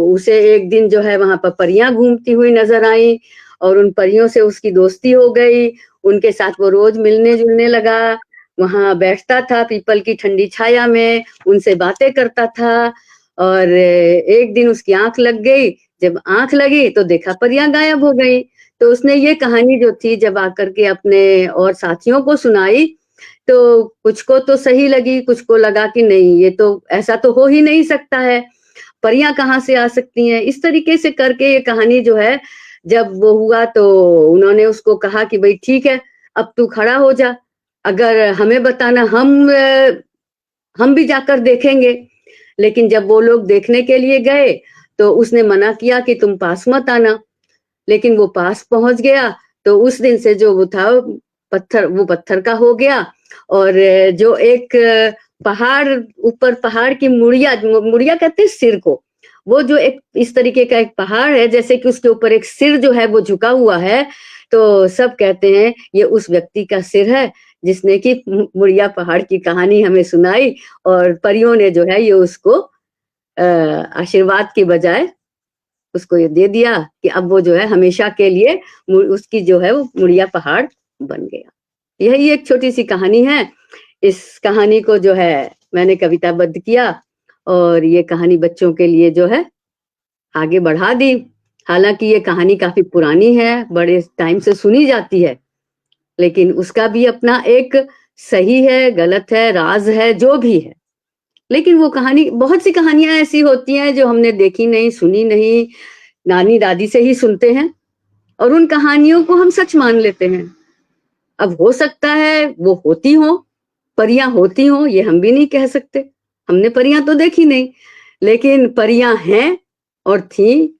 उसे एक दिन जो है वहां पर परियां घूमती हुई नजर आई, और उन परियों से उसकी दोस्ती हो गई, उनके साथ वो रोज मिलने जुलने लगा, वहां बैठता था पीपल की ठंडी छाया में, उनसे बातें करता था, और एक दिन उसकी आंख लग गई, जब आंख लगी तो देखा परियां गायब हो गई। तो उसने ये कहानी जो थी जब आकर के अपने और साथियों को सुनाई, तो कुछ को तो सही लगी, कुछ को लगा कि नहीं, ये तो ऐसा तो हो ही नहीं सकता है, परियां कहाँ से आ सकती हैं, इस तरीके से करके ये कहानी जो है, जब वो हुआ तो उन्होंने उसको कहा कि भाई ठीक है, अब तू खड़ा हो जा, अगर हमें बताना, हम भी जाकर देखेंगे। लेकिन जब वो लोग देखने के लिए गए तो उसने मना किया कि तुम पास मत आना, लेकिन वो पास पहुंच गया, तो उस दिन से जो वो था, वो पत्थर का हो गया, और जो एक पहाड़, ऊपर पहाड़ की मुड़िया, मुड़िया कहते हैं सिर को, वो जो एक इस तरीके का एक पहाड़ है, जैसे कि उसके ऊपर एक सिर जो है वो झुका हुआ है, तो सब कहते हैं ये उस व्यक्ति का सिर है जिसने कि मुड़िया पहाड़ की कहानी हमें सुनाई, और परियों ने जो है ये उसको आशीर्वाद के बजाय उसको ये दे दिया कि अब वो जो है हमेशा के लिए उसकी जो है वो मुड़िया पहाड़ बन गया। यही एक छोटी सी कहानी है। इस कहानी को जो है मैंने कविताबद्ध किया, और ये कहानी बच्चों के लिए जो है आगे बढ़ा दी। हालांकि ये कहानी काफी पुरानी है, बड़े टाइम से सुनी जाती है, लेकिन उसका भी अपना एक सही है, गलत है, राज है, जो भी है, लेकिन वो कहानी, बहुत सी कहानियां ऐसी होती हैं जो हमने देखी नहीं, सुनी नहीं, नानी दादी से ही सुनते हैं, और उन कहानियों को हम सच मान लेते हैं। अब हो सकता है वो होती हो, परियां होती हो, ये हम भी नहीं कह सकते, हमने परियां तो देखी नहीं, लेकिन परियां हैं और थी।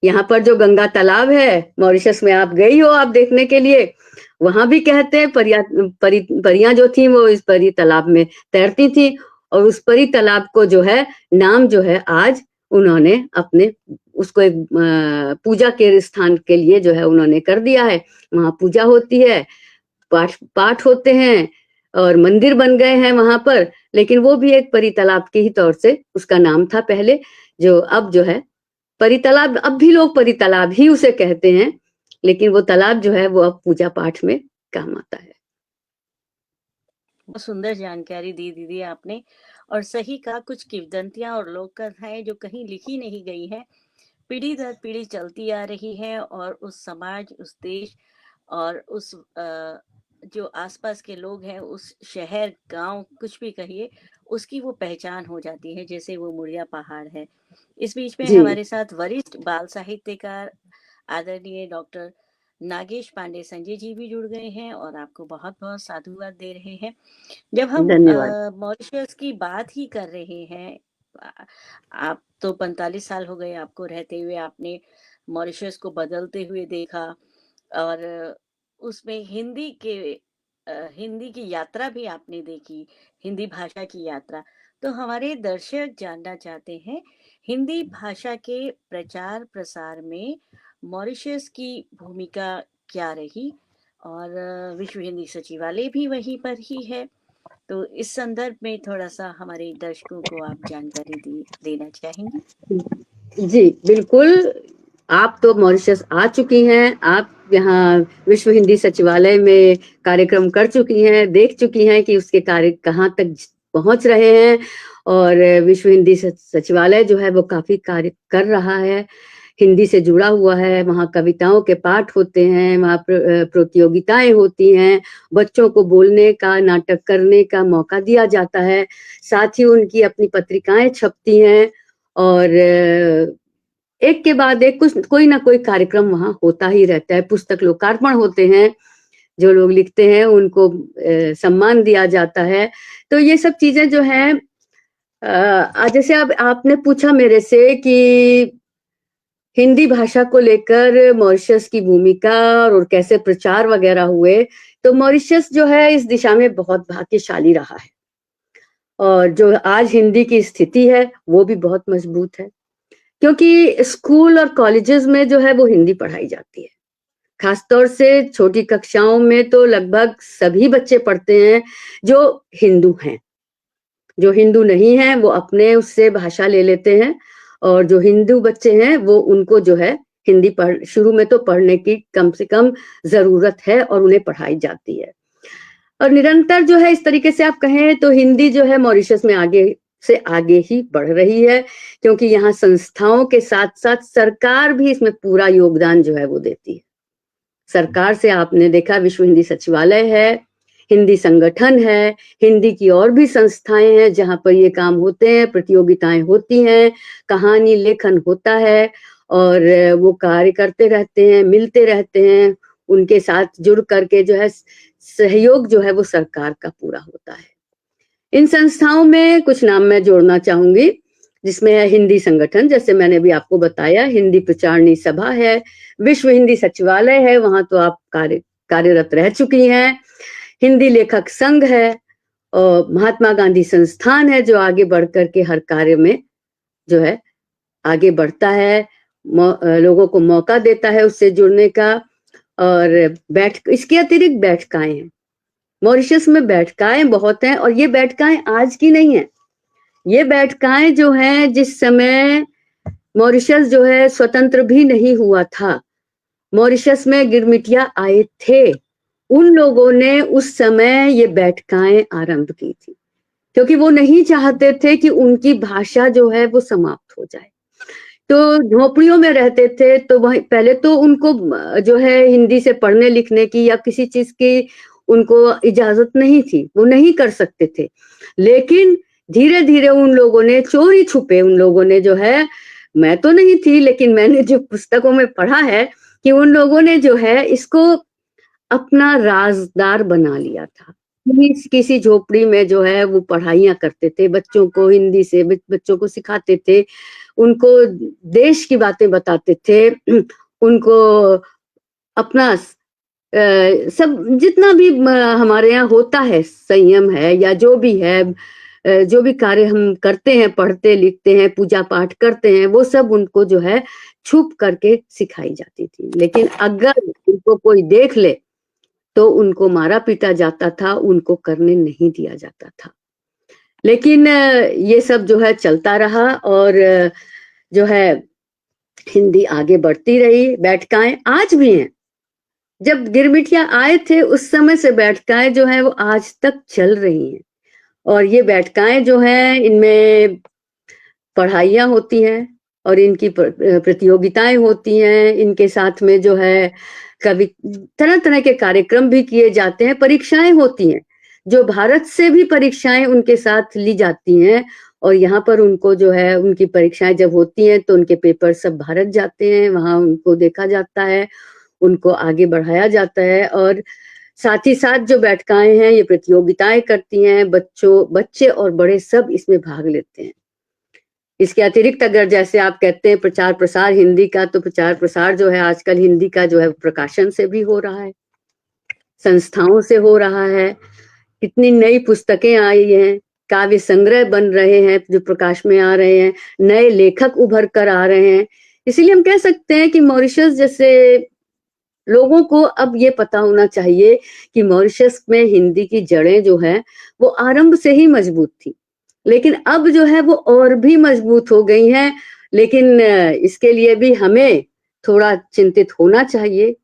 यहाँ पर जो गंगा तालाब है, मॉरिशस में आप गई हो आप देखने के लिए, वहां भी कहते हैं परियां जो थी वो इस परी तालाब में तैरती थी, और उस परी तालाब को जो है नाम जो है आज उन्होंने अपने उसको एक पूजा के स्थान के लिए जो है उन्होंने कर दिया है, वहां पूजा होती है, पाठ पाठ होते हैं, और मंदिर बन गए हैं वहां पर। लेकिन वो भी एक परी तालाब के ही तौर से उसका नाम था पहले, जो अब जो है परी तालाब, अब भी लोग परी तालाब ही उसे कहते हैं, लेकिन वो तालाब जो है वो अब पूजा पाठ में काम आता है। बहुत सुंदर जानकारी दी दीदी आपने, और सही कहा, कुछ किंवदंतियां और लोक कथाएं जो कहीं लिखी नहीं गई हैं, पीढ़ी दर पीढ़ी चलती आ रही हैं, और उस समाज, उस देश और उस जो आसपास के लोग हैं, उस शहर गांव कुछ भी कहिए, उसकी वो पहचान हो जाती है, जैसे वो मुड़िया पहाड़ है। इस बीच में जी। हमारे साथ वरिष्ठ बाल साहित्यकार आदरणीय डॉक्टर नागेश पांडे संजय जी भी जुड़ गए हैं, और आपको बहुत बहुत साधुवाद दे रहे हैं। जब हम धन्यवाद। मॉरिशस की बात ही कर रहे हैं, आप तो 45 साल हो गए आपको रहते हुए, आपने मॉरिशस को बदलते हुए देखा, और उसमें हिंदी के हिंदी की यात्रा भी आपने देखी, हिंदी भाषा की यात्रा। तो हमारे दर्शक जानना चाहते हैं, हिंदी भाषा के प्रचार प्रसार में मॉरिशस की भूमिका क्या रही? और विश्व हिंदी सचिवालय भी वहीं पर ही है। तो इस संदर्भ में थोड़ा-सा हमारे दर्शकों को आप जानकारी देना चाहेंगी? जी, बिल्कुल। आप तो मॉरिशस आ चुकी हैं, आप यहाँ विश्व हिंदी सचिवालय में कार्यक्रम कर चुकी हैं, देख चुकी हैं कि उसके कार्य कहाँ तक पहुँच रहे हैं और विश्व हिंदी सचिवालय जो है वो काफ़ी कार्य कर रहा है, हिंदी से जुड़ा हुआ है, वहाँ कविताओं के पाठ होते हैं, वहाँ प्रतियोगिताएँ होती हैं, बच्चों को बोलने का, नाटक करने का मौका दिया जाता है, साथ ही उनकी अपनी पत्रिकाएँ छपती हैं और एक के बाद एक कुछ कोई ना कोई कार्यक्रम वहाँ होता ही रहता है, पुस्तक लोकार्पण होते हैं, जो लोग लिखते हैं उनको सम्मान दिया जाता है। तो ये सब चीज़ें जो हैं जैसे अब आपने पूछा मेरे से कि हिंदी भाषा को लेकर मॉरिशस की भूमिका और कैसे प्रचार वगैरह हुए, तो मॉरिशस जो है इस दिशा में बहुत भाग्यशाली रहा है। और जो आज हिंदी की स्थिति है, वो भी बहुत मजबूत है। क्योंकि स्कूल और कॉलेजेस में जो है वो हिंदी पढ़ाई जाती है। खासतौर से छोटी कक्षाओं में तो लगभग सभी बच्चे पढ़ते हैं जो हिंदू हैं। जो हिंदू नहीं हैं वो अपने उससे भाषा ले लेते हैं और जो हिंदू बच्चे हैं वो उनको जो है हिंदी शुरू में तो पढ़ने की कम से कम ज़रूरत है और उन्हें पढ़ाई जाती है। और निरंतर जो है इस तरीके से आप कहें तो हिंदी जो है मॉरिशस में आगे से आगे ही बढ़ रही है क्योंकि यहाँ संस्थाओं के साथ-साथ सरकार भी इसमें पूरा योगदान जो है वो देती है। सरकार से आपने देखा विश्व हिंदी सचिवालय है, हिंदी संगठन है, हिंदी की और भी संस्थाएं हैं जहाँ पर ये काम होते हैं, प्रतियोगिताएं होती हैं, कहानी लेखन होता है और वो कार्य करते रहते हैं, मिलते रहते हैं, उनके साथ जुड़ करके जो है सहयोग जो है वो सरकार का पूरा होता है। इन संस्थाओं में कुछ नाम मैं जोड़ना चाहूंगी जिसमें है हिंदी संगठन, जैसे मैंने भी आपको बताया, हिंदी प्रचारणी सभा है, विश्व हिंदी सचिवालय है, वहां तो आप कार्यरत रह चुकी हैं, हिंदी लेखक संघ है और महात्मा गांधी संस्थान है जो आगे बढ़ करके हर कार्य में जो है आगे बढ़ता है, लोगों को मौका देता है उससे जुड़ने का। और इसके अतिरिक्त बैठकाएं हैं, मॉरिशस में बैठकाएं बहुत हैं और ये बैठकाएं आज की नहीं है, ये बैठकाएं जो हैं जिस समय मॉरिशस जो है स्वतंत्र भी नहीं हुआ था, मॉरिशस में गिरमिटिया आए थे, उन लोगों ने उस समय ये बैठकाएं आरंभ की थी क्योंकि वो नहीं चाहते थे कि उनकी भाषा जो है वो समाप्त हो जाए। तो झोपड़ियों में रहते थे तो वही पहले तो उनको जो है हिंदी से पढ़ने लिखने की या किसी चीज की उनको इजाजत नहीं थी, वो नहीं कर सकते थे, लेकिन धीरे धीरे उन लोगों ने चोरी छुपे उन लोगों ने जो है, मैं तो नहीं थी लेकिन मैंने जो पुस्तकों में पढ़ा है कि उन लोगों ने जो है इसको अपना राजदार बना लिया था। किसी झोपड़ी में जो है वो पढ़ाइयाँ करते थे, बच्चों को हिंदी से बच्चों को सिखाते थे, उनको देश की बातें बताते थे, उनको अपना सब जितना भी हमारे यहाँ होता है, संयम है या जो भी है, जो भी कार्य हम करते हैं, पढ़ते लिखते हैं, पूजा पाठ करते हैं, वो सब उनको जो है छुप करके सिखाई जाती थी। लेकिन अगर उनको कोई देख ले तो उनको मारा पीटा जाता था, उनको करने नहीं दिया जाता था। लेकिन ये सब जो है चलता रहा और जो है हिंदी आगे बढ़ती रही, बैठकाएं आज भी हैं। जब गिरमिटिया आए थे उस समय से बैठकाएं जो है वो आज तक चल रही हैं और ये बैठकाएं जो हैं इनमें पढ़ाइयाँ होती हैं और इनकी प्रतियोगिताएं होती हैं, इनके साथ में जो है कभी तरह तरह के कार्यक्रम भी किए जाते हैं, परीक्षाएं होती हैं, जो भारत से भी परीक्षाएं उनके साथ ली जाती हैं और यहाँ पर उनको जो है उनकी परीक्षाएं जब होती हैं तो उनके पेपर सब भारत जाते हैं, वहाँ उनको देखा जाता है, उनको आगे बढ़ाया जाता है और साथ ही साथ जो बैठकाएं हैं ये प्रतियोगिताएं करती हैं, बच्चे और बड़े सब इसमें भाग लेते हैं। इसके अतिरिक्त अगर जैसे आप कहते हैं प्रचार प्रसार हिंदी का, तो प्रचार प्रसार जो है आजकल हिंदी का जो है प्रकाशन से भी हो रहा है, संस्थाओं से हो रहा है, कितनी नई पुस्तकें आई हैं, काव्य संग्रह बन रहे हैं जो प्रकाश में आ रहे हैं, नए लेखक उभर कर आ रहे हैं। इसीलिए हम कह सकते हैं कि मॉरिशस जैसे लोगों को अब ये पता होना चाहिए कि मॉरिशस में हिंदी की जड़ें जो है वो आरंभ से ही मजबूत थी, लेकिन अब जो है वो और भी मजबूत हो गई हैं। लेकिन इसके लिए भी हमें थोड़ा चिंतित होना चाहिए,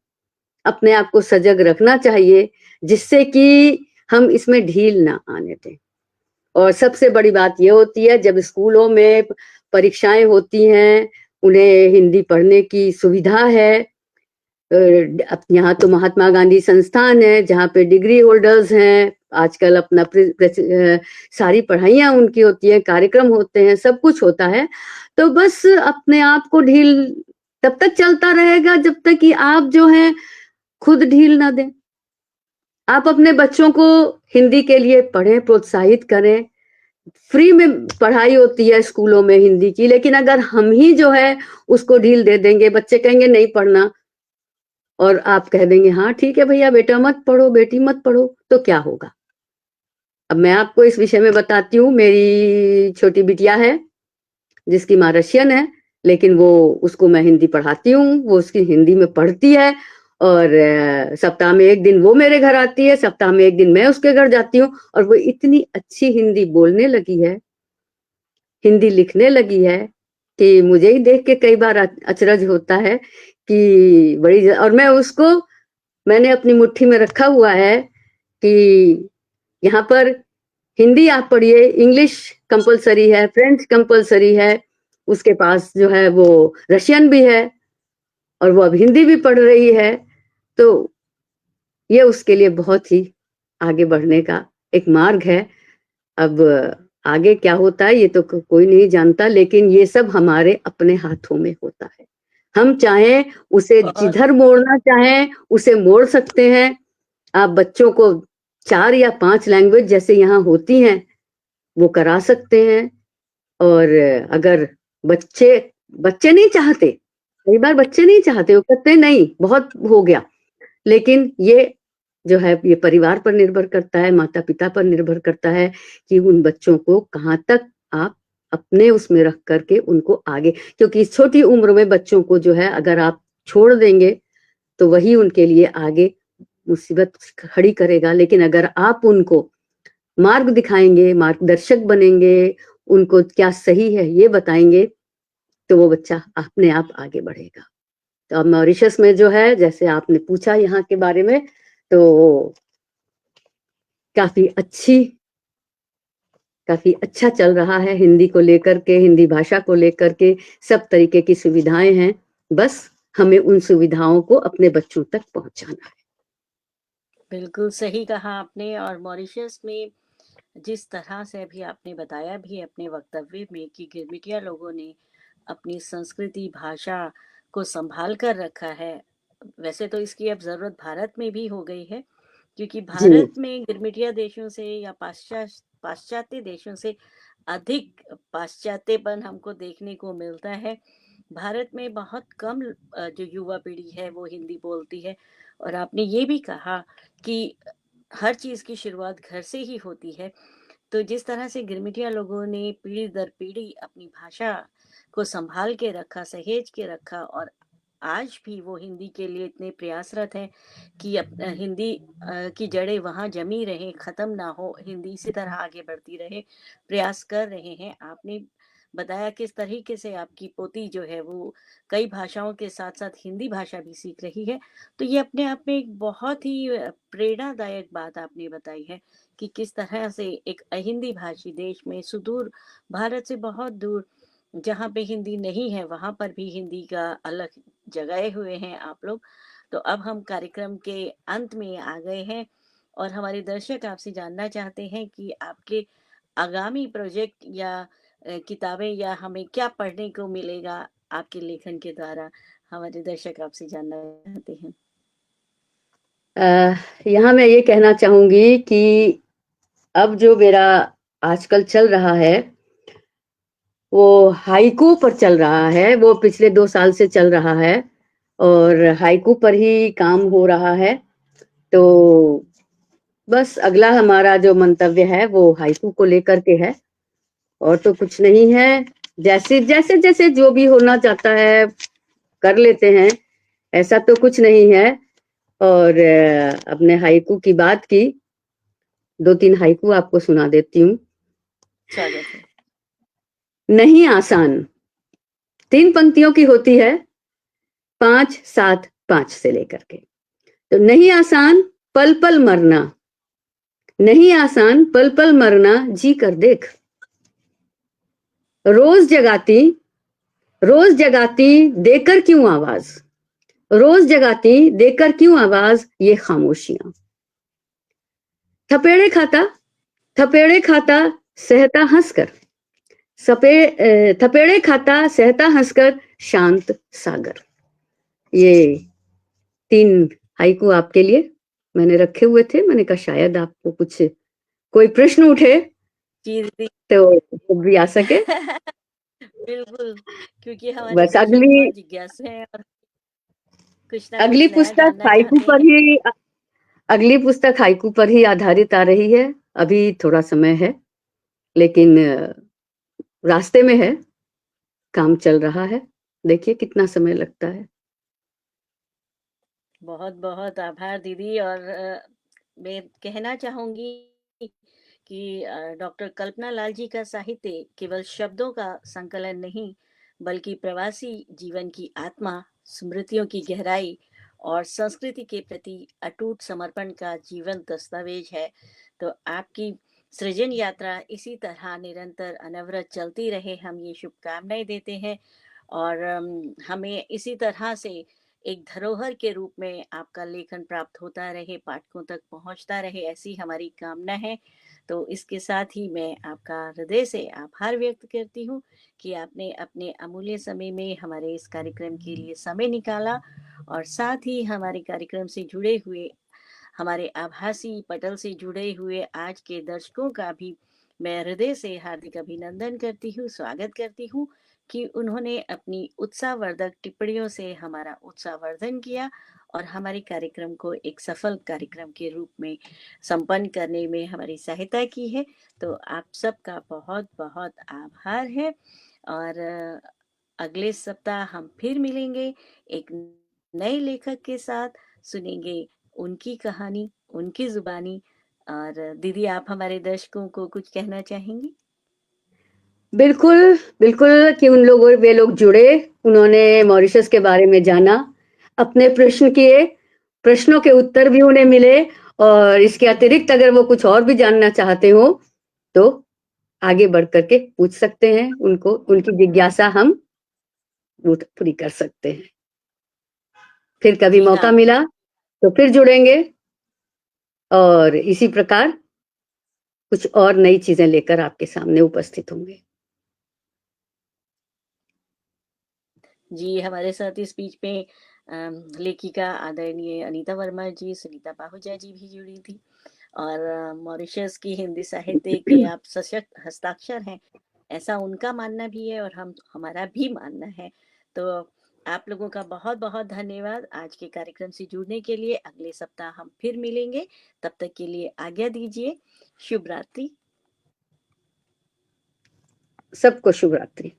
अपने आप को सजग रखना चाहिए, जिससे कि हम इसमें ढील ना आने दें। और सबसे बड़ी बात ये होती है जब स्कूलों में परीक्षाएं होती हैं, उन्हें हिंदी पढ़ने की सुविधा है। अब यहाँ तो महात्मा गांधी संस्थान है जहाँ पे डिग्री होल्डर्स हैं, आजकल अपना सारी पढ़ाइयाँ उनकी होती है, कार्यक्रम होते हैं, सब कुछ होता है। तो बस अपने आप को ढील तब तक चलता रहेगा जब तक कि आप जो है खुद ढील ना दें। आप अपने बच्चों को हिंदी के लिए पढ़ें, प्रोत्साहित करें। फ्री में पढ़ाई होती है स्कूलों में हिंदी की, लेकिन अगर हम ही जो है उसको ढील दे देंगे, बच्चे कहेंगे नहीं पढ़ना, और आप कह देंगे हाँ ठीक है भैया बेटा मत पढ़ो, बेटी मत पढ़ो, तो क्या होगा। अब मैं आपको इस विषय में बताती हूँ। मेरी छोटी बिटिया है जिसकी माँ रशियन है, लेकिन वो उसको मैं हिंदी पढ़ाती हूँ, वो उसकी हिंदी में पढ़ती है, और सप्ताह में एक दिन वो मेरे घर आती है, सप्ताह में एक दिन मैं उसके घर जाती हूँ, और वो इतनी अच्छी हिंदी बोलने लगी है, हिंदी लिखने लगी है कि मुझे ही देख के कई बार अचरज होता है कि बड़ी। और मैंने अपनी मुट्ठी में रखा हुआ है कि यहाँ पर हिंदी आप पढ़िए, इंग्लिश कंपलसरी है, फ्रेंच कंपलसरी है, उसके पास जो है वो रशियन भी है, और वो अब हिंदी भी पढ़ रही है। तो ये उसके लिए बहुत ही आगे बढ़ने का एक मार्ग है। अब आगे क्या होता है ये तो कोई नहीं जानता, लेकिन ये सब हमारे अपने हाथों में होता है। हम चाहें उसे और जिधर मोड़ना चाहें उसे मोड़ सकते हैं। आप बच्चों को 4 या 5 लैंग्वेज जैसे यहाँ होती हैं वो करा सकते हैं। और अगर बच्चे बच्चे नहीं चाहते, कई बार बच्चे नहीं चाहते, वो कहते हैं नहीं बहुत हो गया, लेकिन ये जो है ये परिवार पर निर्भर करता है, माता पिता पर निर्भर करता है कि उन बच्चों को कहाँ तक आप अपने उसमें रख करके उनको आगे, क्योंकि इस छोटी उम्र में बच्चों को जो है अगर आप छोड़ देंगे तो वही उनके लिए आगे मुसीबत खड़ी करेगा। लेकिन अगर आप उनको मार्ग दिखाएंगे, मार्गदर्शक बनेंगे, उनको क्या सही है ये बताएंगे, तो वो बच्चा अपने आप आगे बढ़ेगा। तो अब मॉरिशस में जो है, जैसे आपने पूछा यहाँ के बारे में, तो काफी अच्छा चल रहा है हिंदी को लेकर के, हिंदी भाषा को लेकर के सब तरीके की सुविधाएं हैं। बस हमें उन सुविधाओं को अपने बच्चों तक पहुंचाना है। बिल्कुल सही कहा आपने। और मॉरिशस में जिस तरह से अभी आपने बताया भी अपने वक्तव्य में कि गिरमिटिया लोगों ने अपनी संस्कृति भाषा को संभाल कर रखा है, वैसे तो इसकी अब ज़रूरत भारत में भी हो गई है, क्योंकि जी भारत में गिरमिटिया देशों से या पाश्चात्य देशों से अधिक पाश्चात्यपन हमको देखने को मिलता है। भारत में बहुत कम जो युवा पीढ़ी है वो हिंदी बोलती है। और आपने ये भी कहा कि हर चीज़ की शुरुआत घर से ही होती है। तो जिस तरह से गिरमिटिया लोगों ने पीढ़ी दर पीढ़ी अपनी भाषा को संभाल के रखा, सहेज के रखा, और आज भी वो हिंदी के लिए इतने प्रयासरत हैं कि हिंदी की जड़ें वहाँ जमी रहे, ख़त्म ना हो, हिंदी इसी तरह आगे बढ़ती रहे, प्रयास कर रहे हैं। आपने बताया किस तरीके से आपकी पोती जो है वो कई भाषाओं के साथ साथ हिंदी भाषा भी सीख रही है। तो ये अपने आप में एक बहुत ही प्रेरणादायक बात आपने बताई है कि किस तरह से एक अहिंदी भाषी देश में, सुदूर भारत से बहुत दूर, जहाँ पे हिंदी नहीं है वहाँ पर भी हिंदी का अलग जगाए हुए हैं आप लोग। तो अब हम कार्यक्रम के अंत में आ गए हैं, और हमारे दर्शक आपसे जानना चाहते हैं कि आपके आगामी प्रोजेक्ट या किताबें या हमें क्या पढ़ने को मिलेगा आपके लेखन के द्वारा। हमारे दर्शक आपसे जानना चाहते हैं। यहाँ मैं ये कहना चाहूंगी कि अब जो मेरा आजकल चल रहा है वो हाइकू पर चल रहा है, वो पिछले 2 साल से चल रहा है, और हाइकू पर ही काम हो रहा है। तो बस अगला हमारा जो मंतव्य है वो हाइकू को लेकर के है, और तो कुछ नहीं है। जैसे जैसे जैसे जो भी होना चाहता है कर लेते हैं, ऐसा तो कुछ नहीं है। और अपने हाइकू की बात की, 2-3 हाइकू आपको सुना देती हूँ। स्वागत है। नहीं आसान, 3 पंक्तियों की होती है, 5, 7, 5 से लेकर के। तो नहीं आसान पल पल मरना, नहीं आसान पल पल मरना, जी कर देख। रोज जगाती, रोज जगाती देकर क्यों आवाज, रोज जगाती देकर क्यों आवाज ये खामोशियां। थपेड़े खाता, थपेड़े खाता सहता हंसकर, थपेड़े खाता सहता हंसकर शांत सागर। ये 3 हाइकू आपके लिए मैंने रखे हुए थे। मैंने कहा शायद आपको कुछ कोई प्रश्न उठे जी दीदी। तो भी आ सके। बिल्कुल, क्योंकि हमारे बस दर्शक बहुत जिज्ञासु हैं और कुछ ना अगली कुछ नया पुस्तक जानना हाइकू चाहते पर हैं। ही अगली पुस्तक हाइकू पर ही आधारित आ रही है। अभी थोड़ा समय है, लेकिन रास्ते में है, काम चल रहा है। देखिए कितना समय लगता है। बहुत बहुत आभार दीदी। और मैं कहना चाहूंगी कि डॉक्टर कल्पना लाल जी का साहित्य केवल शब्दों का संकलन नहीं, बल्कि प्रवासी जीवन की आत्मा, स्मृतियों की गहराई और संस्कृति के प्रति अटूट समर्पण का जीवंत दस्तावेज है। तो आपकी सृजन यात्रा इसी तरह निरंतर अनवरत चलती रहे, हम ये शुभकामनाएं देते हैं। और हमें इसी तरह से एक धरोहर के रूप में आपका लेखन प्राप्त होता रहे, पाठकों तक पहुंचता रहे, ऐसी हमारी कामना है। तो इसके साथ ही मैं आपका हृदय से आभार व्यक्त करती हूँ कि आपने अपने अमूल्य समय में हमारे इस कार्यक्रम के लिए समय निकाला, और साथ ही हमारे कार्यक्रम से जुड़े हुए, हमारे आभासी पटल से जुड़े हुए आज के दर्शकों का भी मैं हृदय से हार्दिक अभिनंदन करती हूँ, स्वागत करती हूँ कि उन्होंने अपनी उत्साहवर्धक टिप्पणियों से हमारा उत्साहवर्धन किया और हमारे कार्यक्रम को एक सफल कार्यक्रम के रूप में संपन्न करने में हमारी सहायता की है। तो आप सबका बहुत बहुत आभार है। और अगले सप्ताह हम फिर मिलेंगे एक नए लेखक के साथ, सुनेंगे उनकी कहानी, उनकी जुबानी। और दीदी, आप हमारे दर्शकों को कुछ कहना चाहेंगी? बिल्कुल, बिल्कुल कि उन लोगों वे लोग जुड़े, उन्होंने मॉरिशस के बारे में जाना, अपने प्रश्न किए, प्रश्नों के उत्तर भी उन्हें मिले, और इसके अतिरिक्त अगर वो कुछ और भी जानना चाहते हो, तो आगे बढ़ कर के पूछ सकते हैं उनको, उनकी जिज्ञासा हम पूरी कर सकते हैं। फिर कभी जी मौका हाँ। मिला तो फिर जुड़ेंगे, और इसी प्रकार कुछ और नई चीजें लेकर आपके सामने उपस्थित होंगे। जी, हमारे साथ इस बीच में लेखिका आदरणीय अनीता वर्मा जी, सुनीता पाहुजा जी भी जुड़ी थी। और मॉरिशस की हिंदी साहित्य के आप सशक्त हस्ताक्षर हैं, ऐसा उनका मानना भी है और हमारा भी मानना है। तो आप लोगों का बहुत बहुत धन्यवाद आज के कार्यक्रम से जुड़ने के लिए। अगले सप्ताह हम फिर मिलेंगे, तब तक के लिए आज्ञा दीजिए। शुभ रात्रि। सबको शुभ रात्रि।